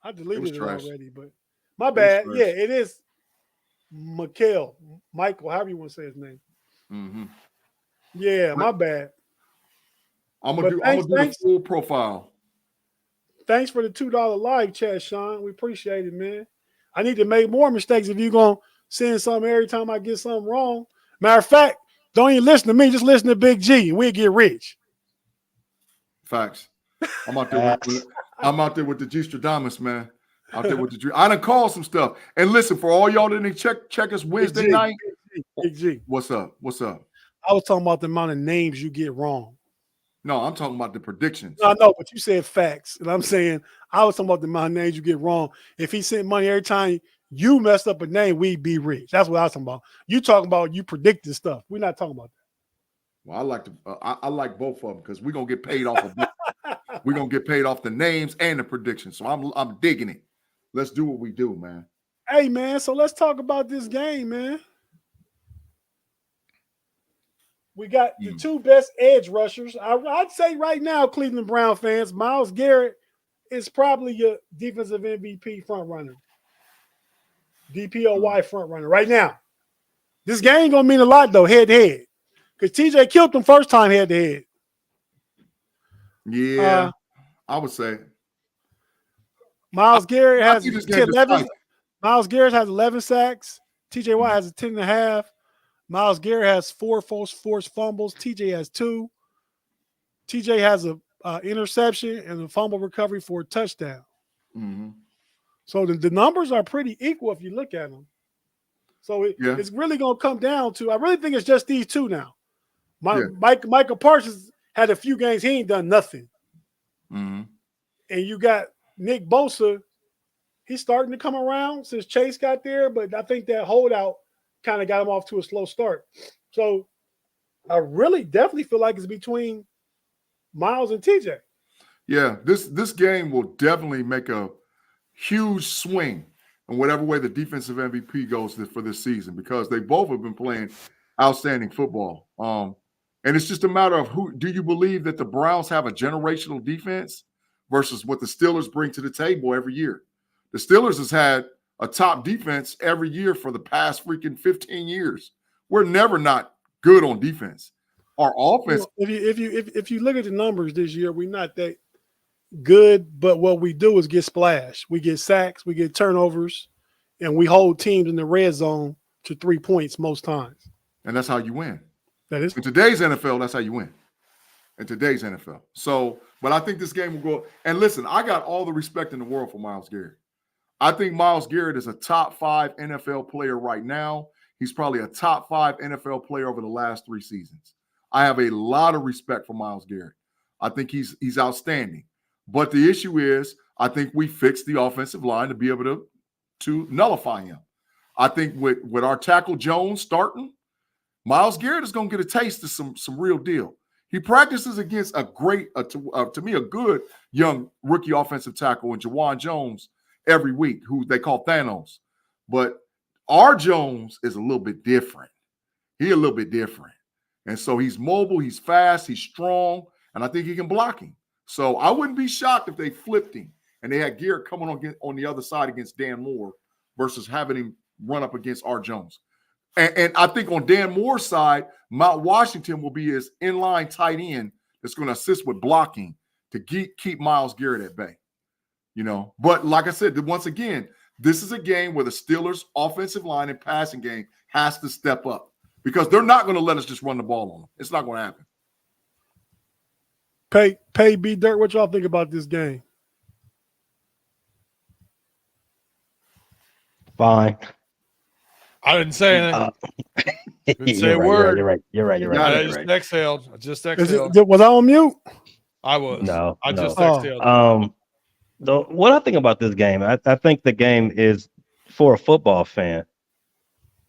I deleted it
trash.
already, but my bad.
trash.
Yeah, it is Michael, however you want to say his name.
Mm-hmm.
Yeah, my bad.
I'm gonna do the full profile.
Thanks for the $2 live chat, Sean. We appreciate it, man. I need to make more mistakes if you're gonna send something every time I get something wrong. Matter of fact, don't even listen to me, just listen to Big G and we'll get rich.
Facts. I'm out there with the G Stradamus, man. Out there with the G. I done called some stuff. And listen, for all y'all that didn't check us Wednesday night.
Big G.
What's up?
I was talking about the amount of names you get wrong.
No, I'm talking about the predictions.
No, I know, but you said facts. And I'm saying I was talking about the amount of names you get wrong. If he sent money every time you messed up a name, we'd be rich. That's what I was talking about. You talking about you predicting stuff. We're not talking about that.
Well, I like both of them because we're gonna get paid off of we're gonna get paid off the names and the predictions. So I'm digging it. Let's do what we do, man.
Hey, man, so let's talk about this game, man. We got the 2 best edge rushers. I'd say right now, Cleveland Brown fans, Myles Garrett is probably your defensive MVP front runner. DPOY front runner right now. This game gonna mean a lot though, head to head. Because TJ killed them first time head to head.
Yeah, I would say.
Myles Garrett has
see this game
11. Myles Garrett has 11 sacks. TJ Watt has a 10.5. Myles Garrett has 4 forced fumbles. TJ has 2. TJ has a interception and a fumble recovery for a touchdown.
Mm-hmm.
So the numbers are pretty equal if you look at them. So it's really going to come down to, I really think it's just these two now. Michael Parsons had a few games, he ain't done nothing.
Mm-hmm.
And you got Nick Bosa, he's starting to come around since Chase got there, but I think that holdout kind of got him off to a slow start. So I really definitely feel like it's between Miles and TJ.
Yeah, this game will definitely make a huge swing in whatever way the defensive MVP goes for this season, because they both have been playing outstanding football. And it's just a matter of who do you believe that the Browns have a generational defense versus what the Steelers bring to the table every year. The Steelers has had a top defense every year for the past freaking 15 years. We're never not good on defense. Our offense.
If you look at the numbers this year, we're not that good, but what we do is get splashed. We get sacks, we get turnovers, and we hold teams in the red zone to 3 points most times.
And that's how you win.
That is
in today's NFL, that's how you win. In today's NFL. So, but I think this game will go. And listen, I got all the respect in the world for Myles Garrett. I think Myles Garrett is a top 5 NFL player right now. He's probably a top 5 NFL player over the last 3 seasons. I have a lot of respect for Myles Garrett. I think he's outstanding. But the issue is, I think we fixed the offensive line to be able to nullify him. I think with our tackle Jones starting, Myles Garrett is going to get a taste of some real deal. He practices against a great, to me, a good young rookie offensive tackle in Jawan Jones every week, who they call Thanos. But our Jones is a little bit different. He's a little bit different. And so he's mobile, he's fast, he's strong, and I think he can block him. So I wouldn't be shocked if they flipped him and they had Garrett coming on the other side against Dan Moore versus having him run up against R. Jones. And I think on Dan Moore's side, Mount Washington will be his inline tight end that's going to assist with blocking to keep Myles Garrett at bay. You know, but like I said, once again, this is a game where the Steelers' offensive line and passing game has to step up, because they're not going to let us just run the ball on them. It's not going to happen.
Pay B Dirt, what y'all think about this game?
Fine.
I didn't say anything. Didn't say a word.
You're right.
I just exhaled.
Was I on mute?
I was.
No.
I just exhaled.
What I think about this game, I think the game is, for a football fan,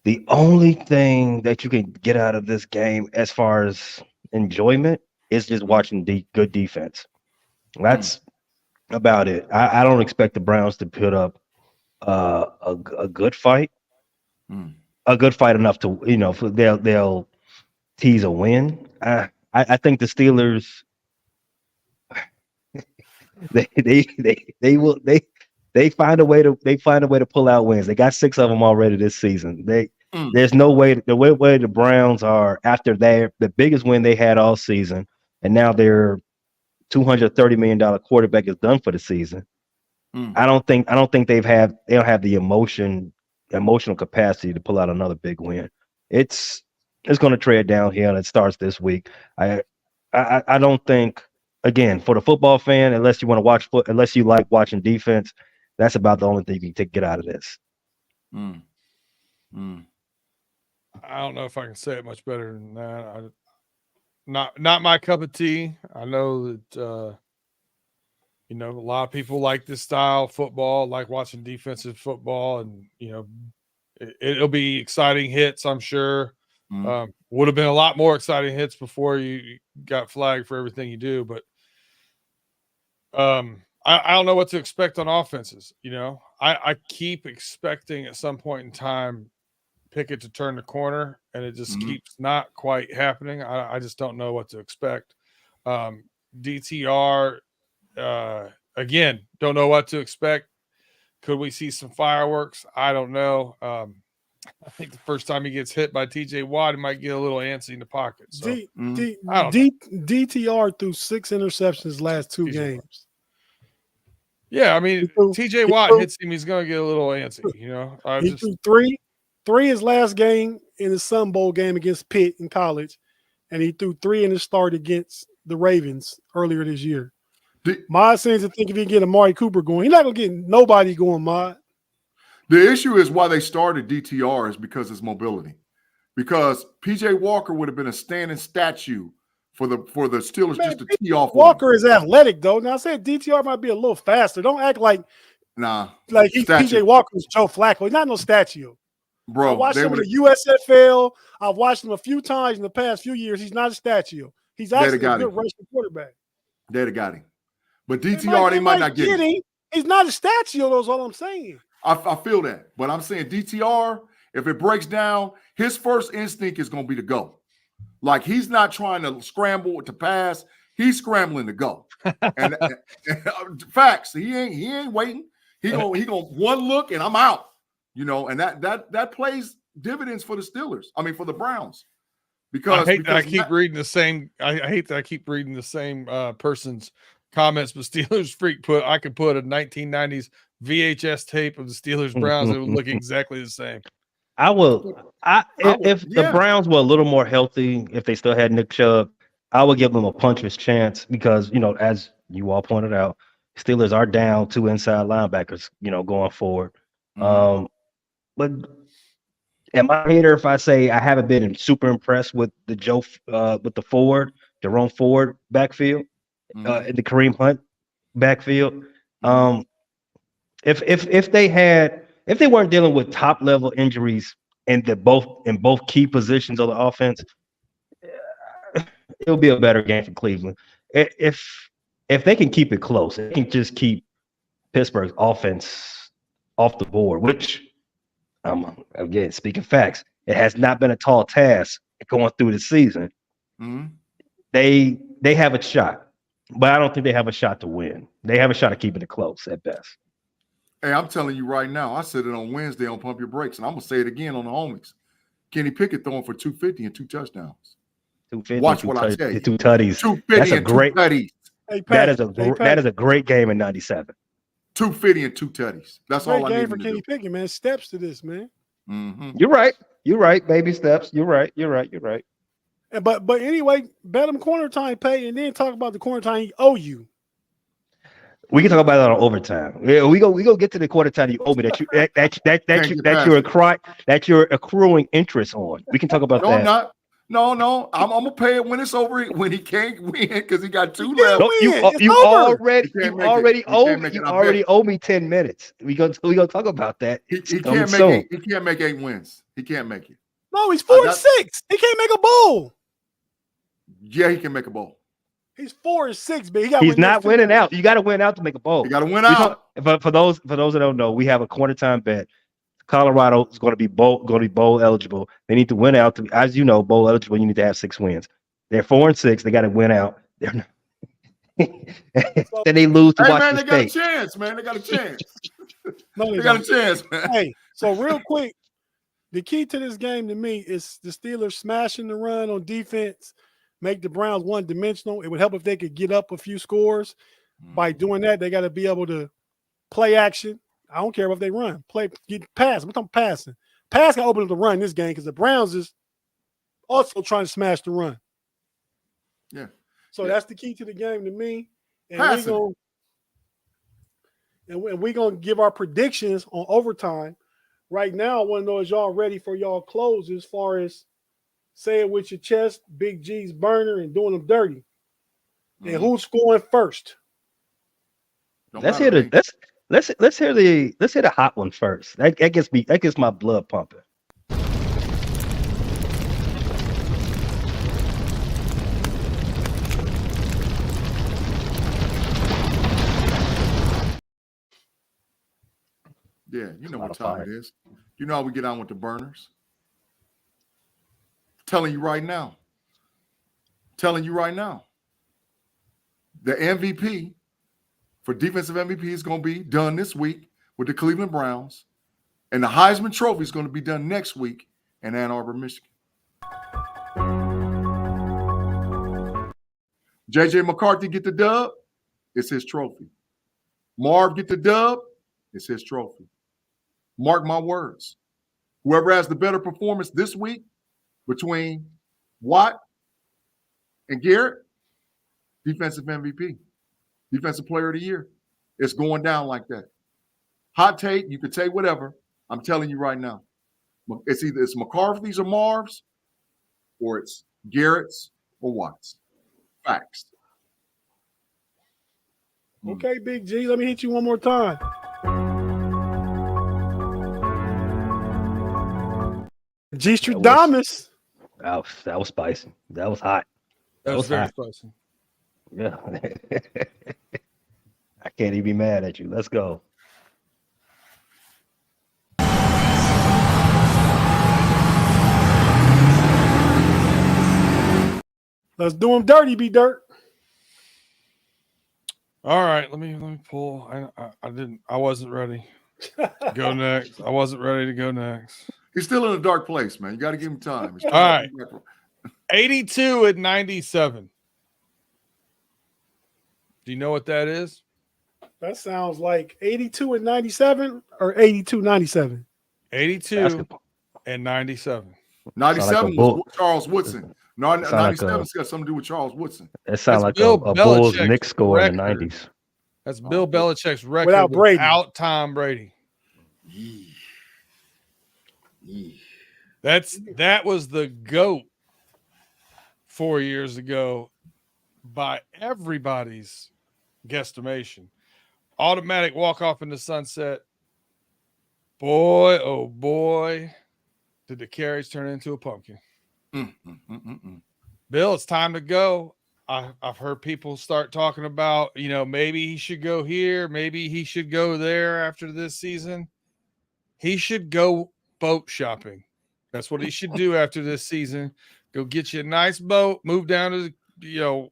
the only thing that you can get out of this game as far as enjoyment is just watching good defense. That's about it. I don't expect the Browns to put up a good fight. A good fight enough to, they'll tease a win. I think the Steelers, they find a way to pull out wins. They got 6 of them already this season. There's no way the way the Browns are, after the biggest win they had all season, and now their $230 million quarterback is done for the season. I don't think they don't have the emotional capacity to pull out another big win. It's going to tread downhill. It starts this week. I don't think, again, for the football fan, unless you want to watch unless you like watching defense, that's about the only thing you can get out of this.
I don't know if I can say it much better than that. Not my cup of tea. I know that a lot of people like this style of football, like watching defensive football, and it'll be exciting hits, I'm sure. Would have been a lot more exciting hits before you got flagged for everything you do, but I don't know what to expect on offenses. I keep expecting at some point in time Pickett to turn the corner, and it just keeps not quite happening. I just don't know what to expect. DTR, again, don't know what to expect. Could we see some fireworks? I don't know. I think the first time he gets hit by TJ Watt, he might get a little antsy in the pocket. So,
DTR threw 6 interceptions last 2 games.
Yeah, I mean, TJ Watt hits him, he's going to get a little antsy.
He threw 3 his last game in the Sun Bowl game against Pitt in college, and he threw 3 in his start against the Ravens earlier this year.
The-
Mod seems to think if he can get Amari Cooper going, he's not gonna get nobody going, Mod.
The issue is why they started DTR is because his mobility. Because PJ Walker would have been a standing statue for the Steelers
Man,
just to tee off on him.
Walker is athletic though. Now I said DTR might be a little faster. Don't act like
Nah,
he's
statue.
PJ Walker's Joe Flacco. He's not no statue. I
bro.
watched
They
him in
would
the USFL. I've watched him a few times in the past few years. He's not a statue. He's actually a
got
good
him.
rushing quarterback.
they'd have got him. But DTR, they might not get him.
him. He's not a statue, that's all I'm saying.
I feel that. But I'm saying DTR, if it breaks down, his first instinct is going to be to go. Like he's not trying to scramble to pass. He's scrambling to go. And facts. He ain't waiting. He gonna one look and I'm out. And that plays dividends for the Steelers. I mean for the Browns. Because
I hate that I keep reading the same. I hate that I keep reading the same person's comments. But Steelers Freak I could put a 1990s VHS tape of the Steelers Browns. It would look exactly the same.
If the Browns were a little more healthy, if they still had Nick Chubb, I would give them a puncher's chance because, as you all pointed out, Steelers are down 2 inside linebackers, going forward.
Mm-hmm.
But am I a hater if I say I haven't been super impressed with the Jerome Ford backfield, in the Kareem Hunt backfield? If they weren't dealing with top level injuries in both key positions of the offense, it'll be a better game for Cleveland. If they can keep it close, they can just keep Pittsburgh's offense off the board, which again, speaking facts, it has not been a tall task going through the season.
Mm-hmm.
They have a shot, but I don't think they have a shot to win. They have a shot of keeping it close at best.
Hey, I'm telling you right now, I said it on Wednesday on Pump Your Brakes, and I'm going to say it again on the homies. Kenny Pickett throwing for 250 and 2 touchdowns.
250,
Watch what I tell you.
2 tutties.
250
That's a
and
great,
2 tutties.
Hey, Pat,
that is a great game in 97.
250 and 2 tutties. That's all I
great
need
game for
to
Kenny
do.
Pickett, man. Steps to this, man.
Mm-hmm.
You're right. Baby steps. You're right.
But anyway, bet him corner time pay, and then talk about the corner time he owe you.
We can talk about that on overtime. Yeah, we go get to the quarter time you owe me that you're accruing interest on. We can talk about that.
I'm not. No. I'm gonna pay it when it's over. When he can't win because he got 2 left.
You already owe me 10 minutes. We gonna talk about that.
He can't make 8 wins. He can't make it.
No, he's 4-6. He can't make a bowl.
Yeah, he can make a bowl.
He's 4-6, but
he's not winning out. You got to win out to make a bowl.
You got to win out.
But for those that don't know, we have a quarter time bet. Colorado is going to be bowl eligible. They need to win out to, as you know, bowl eligible. You need to have 6 wins. They're 4-6. They got to win out. They're not. Then they lose to Washington State.
They got a chance, man. They got a chance.
No,
they got a chance, man.
Hey, so real quick, the key to this game to me is the Steelers smashing the run on defense. Make the Browns one-dimensional. It would help if they could get up a few scores. By doing that, they got to be able to play action. I don't care if they run. Get pass. We're talking passing. Pass got to open up the run in this game because the Browns is also trying to smash the run.
Yeah.
So that's the key to the game to me. And we're going to give our predictions on overtime. Right now, I want to know is y'all ready for y'all close as far as say it with your chest, Big G's burner, and doing them dirty. And who's scoring first?
Let's hear the hot one first. That gets my blood pumping.
Yeah, you know what time it is. You know how we get on with the burners. Telling you right now. The MVP for defensive MVP is going to be done this week with the Cleveland Browns. And the Heisman Trophy is going to be done next week in Ann Arbor, Michigan. J.J. McCarthy get the dub, it's his trophy. Marv get the dub, it's his trophy. Mark my words. Whoever has the better performance this week between Watt and Garrett, defensive MVP, defensive player of the year. It's going down like that. Hot take, you could take whatever. I'm telling you right now. It's either it's McCarthy's or Marv's, or it's Garrett's or Watts. Facts.
Okay, Big G, let me hit you one more time. G Stradamus.
That was spicy. That was hot.
That was very
hot.
spicy.
Yeah. I can't even be mad at you. Let's go.
Let's do him dirty, be dirt.
All right, let me pull. I wasn't ready. Go next. I wasn't ready to go next.
He's still in a dark place, man. You got to give him time.
All right. 82 and 97. Do you know what that is?
That sounds like 82 and 97 or 82-97.
82
Basketball.
and 97.
97 was Charles Woodson. No,
Sound
97's got something to do with Charles Woodson.
That sounds like
Bill
a Bulls
Belichick's
Knicks score in the
record.
90s.
That's Bill Belichick's record
Without Brady.
without Tom Brady. That was the GOAT 4 years ago by everybody's guesstimation. Automatic walk off in the sunset. Boy, oh boy, did the carries turn into a pumpkin. Bill, it's time to go. I've heard people start talking about, maybe he should go here, maybe he should go there after this season. He should go boat shopping. That's what he should do after this season. Go get you a nice boat, move down to,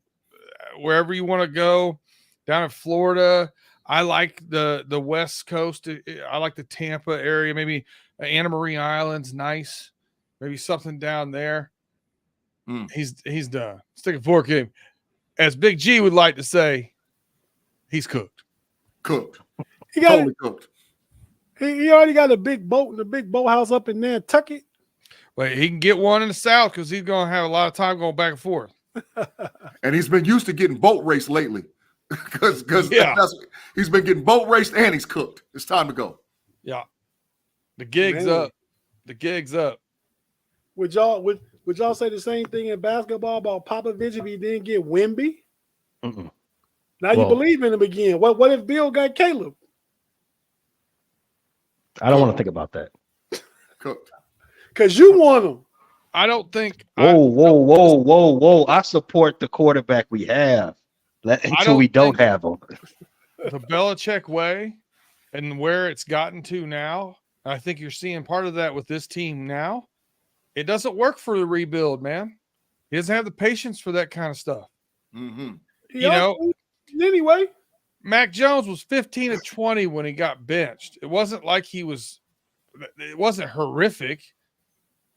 wherever you want to go, down in Florida. I like the West Coast. I like the Tampa area, maybe Anna Marie Island's nice. Maybe something down there. He's done. Stick a fork in him. As Big G would like to say, he's cooked.
Cooked.
He got
Totally cooked.
He already got a big boat and a big boathouse up in Nantucket.
Well, he can get one in the South because he's going to have a lot of time going back and forth.
And he's been used to getting boat raced lately. Because
Yeah.
he's been getting boat raced and he's cooked. It's time to go.
Yeah. The gig's
Man.
up. The gig's up.
Would y'all say the same thing in basketball about Popovich if he didn't get Wemby?
Mm-mm.
Now you
Well-
believe in him again. What if Bill got Caleb?
I don't want to think about that.
Cooked.
Because you want him.
I don't think
Whoa. I support the quarterback we have until we don't have him.
the Belichick way and where it's gotten to now, I think you're seeing part of that with this team now. It doesn't work for the rebuild, man. He doesn't have the patience for that kind of stuff.
Mm-hmm.
Anyway.
Mac Jones was 15 and 20 when he got benched. It wasn't like it wasn't horrific.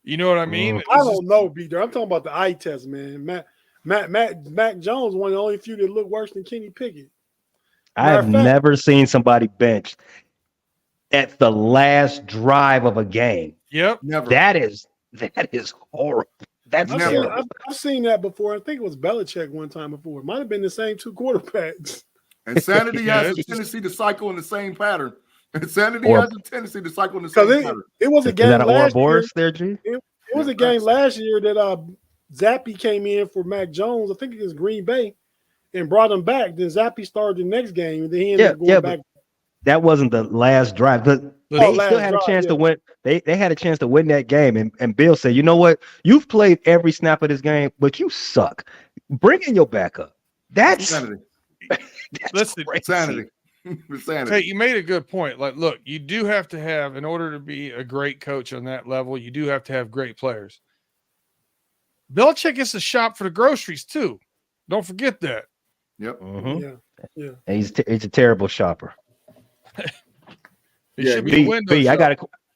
You know what I mean? It
I
was
don't know, Peter. I'm talking about the eye test, man. Mac Jones, one of the only few that look worse than Kenny Pickett.
I have never seen somebody benched at the last drive of a game.
Yep.
Never.
That is horrible. That's terrible.
I've seen that before. I think it was Belichick one time before. It might have been the same two quarterbacks.
Insanity
Yeah,
has a
it's
tendency to cycle in the same pattern. Insanity
Or-
has a tendency to cycle in the same
Because
pattern.
it was a
Is
game
that an
last year.
Ouroboros there, G?
It was a game last year that Zappy came in for Mac Jones. I think it was Green Bay, and brought him back. Then Zappy started the next game, and then he ended up going back.
That wasn't the last drive. They
last
still had a
drive,
chance to
yeah.
win. They had a chance to win that game. And Bill said, you know what? You've played every snap of this game, but you suck. Bring in your backup. That's
Insanity.
Listen,
crazy.
Insanity. Insanity.
Tate, you made a good point. Like, look, you do have to have, in order to be a great coach on that level, you do have to have great players. Belichick gets to shop for the groceries too. Don't forget that.
Yep.
Mhm.
Yeah.
And he's a terrible shopper.
He
Yeah,
should be a window
B,
shop.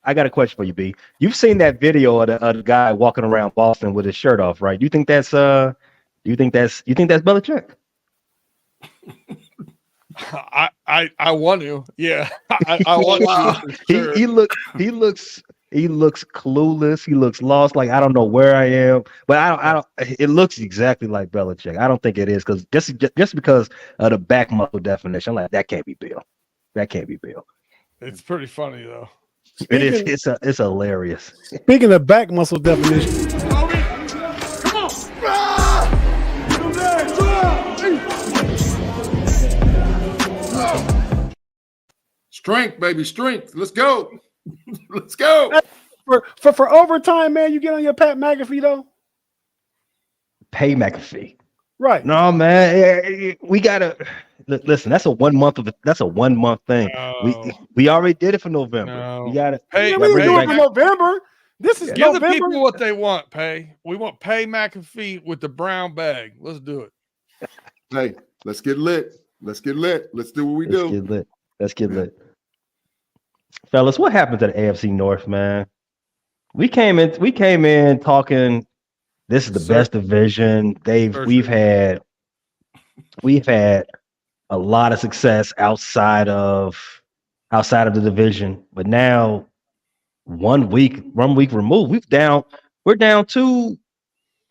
I got a question for you, B. You've seen that video of the guy walking around Boston with his shirt off, right? Do you think that's Belichick?
I want to. Yeah. I want to. for sure.
He He looks clueless. He looks lost. Like I don't know where I am. But I don't. It looks exactly like Belichick. I don't think it is because just because of the back muscle definition. I'm like that can't be Bill. That can't be Bill.
It's pretty funny though.
It is. It's hilarious.
Speaking of back muscle definition,
Strength, baby, strength. Let's go. Let's go.
for overtime, man, you get on your Pat McAfee though.
Pay McAfee.
Right.
No, man, we gotta listen. That's a 1 month That's a 1 month thing.
No.
We already did it for November.
No.
We gotta.
Hey,
Yeah, we didn't do it
Pay
for November. This is
Give the
November.
people what they want, Pay. We want Pay McAfee with the brown bag. Let's do it.
Hey, let's get lit. Let's get lit. Let's do what we
Let's
do.
get lit. Let's get lit. Fellas, what happened to the AFC North, man? We came in talking this is the best division. We've had a lot of success outside of the division, but now 1 week removed, we're down 2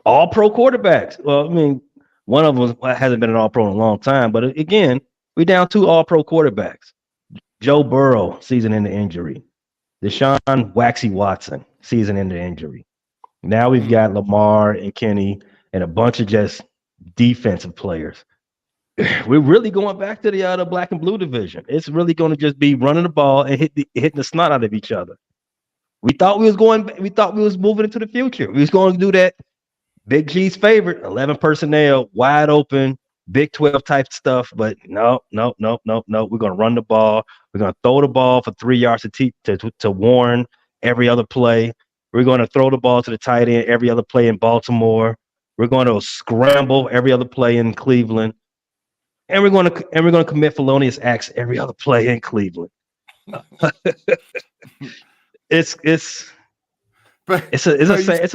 all-pro quarterbacks. Well, I mean, one of them hasn't been an all-pro in a long time, but again, we're down 2 all-pro quarterbacks. Joe Burrow, season-ending injury. Deshaun Waxy Watson, season-ending injury. Now we've got Lamar and Kenny and a bunch of just defensive players. We're really going back to the black and blue division. It's really going to just be running the ball and hitting the snot out of each other. We thought we was moving into the future. We was going to do that Big G's favorite, 11 personnel, wide open, Big 12 type stuff, but no. We're going to run the ball. We're going to throw the ball for 3 yards to Warren every other play. We're going to throw the ball to the tight end every other play in Baltimore. We're going to scramble every other play in Cleveland, and we're going to commit felonious acts every other play in Cleveland. It's a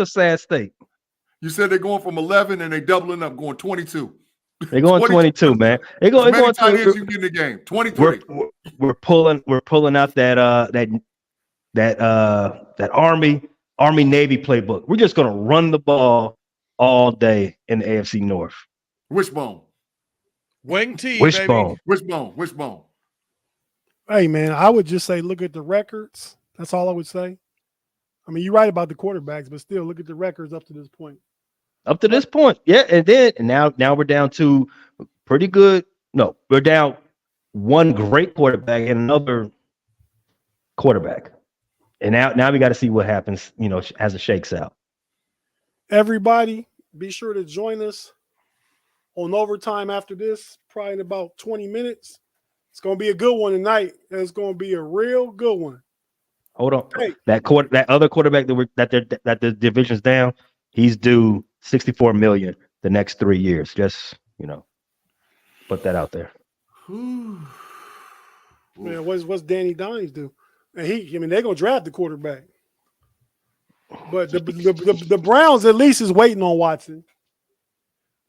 sad state.
You said they're going from 11 and they doubling up, going 22.
They're going 22, man. They're going
22. You get in the game. 23.
We're pulling out that Army Navy playbook. We're just gonna run the ball all day in the AFC North.
Wishbone.
Wing T,
Wishbone.
baby.
Wishbone.
Hey, man, I would just say look at the records. That's all I would say. I mean, you're right about the quarterbacks, but still look at the records up to this point.
Up to this point, yeah, and now we're down to pretty good. No, we're down 1 great quarterback and another quarterback, and now we got to see what happens. As it shakes out.
Everybody, be sure to join us on overtime after this, probably in about 20 minutes. It's going to be a good one tonight. It's going to be a real good one.
Hold on,
Hey.
that other quarterback that the division's down, he's due $64 million the next 3 years. Just put that out there.
Man, what's Danny Dimes do? And they're gonna draft the quarterback. But the Browns at least is waiting on Watson.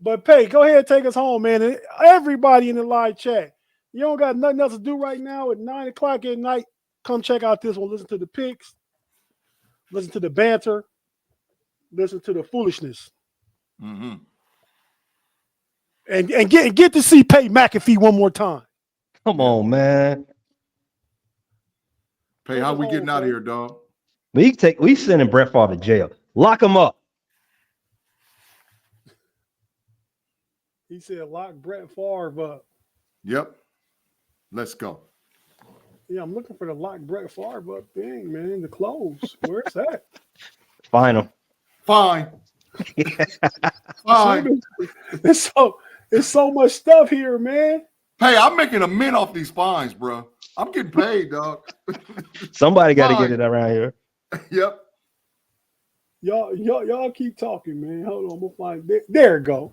But Pay, go ahead and take us home, man. And everybody in the live chat, you don't got nothing else to do right now at 9:00 at night. Come check out this one. Listen to the picks, listen to the banter, listen to the foolishness.
Mm-hmm.
And get to see Pay McAfee one more time.
Come on, man.
Pay, how we getting out of here, dog?
We sending Brett Favre to jail. Lock him up.
He said, "Lock Brett Favre up."
Yep. Let's go.
Yeah, I'm looking for the lock Brett Favre up thing, man. The clothes. Where's that?
Find him.
Fine. Fine.
It's so much stuff here, man.
Hey, I'm making a mint off these fines, bro. I'm getting paid, dog.
Somebody got to get it around here.
Yep.
Y'all keep talking, man. Hold on, I'm gonna find it. There it go.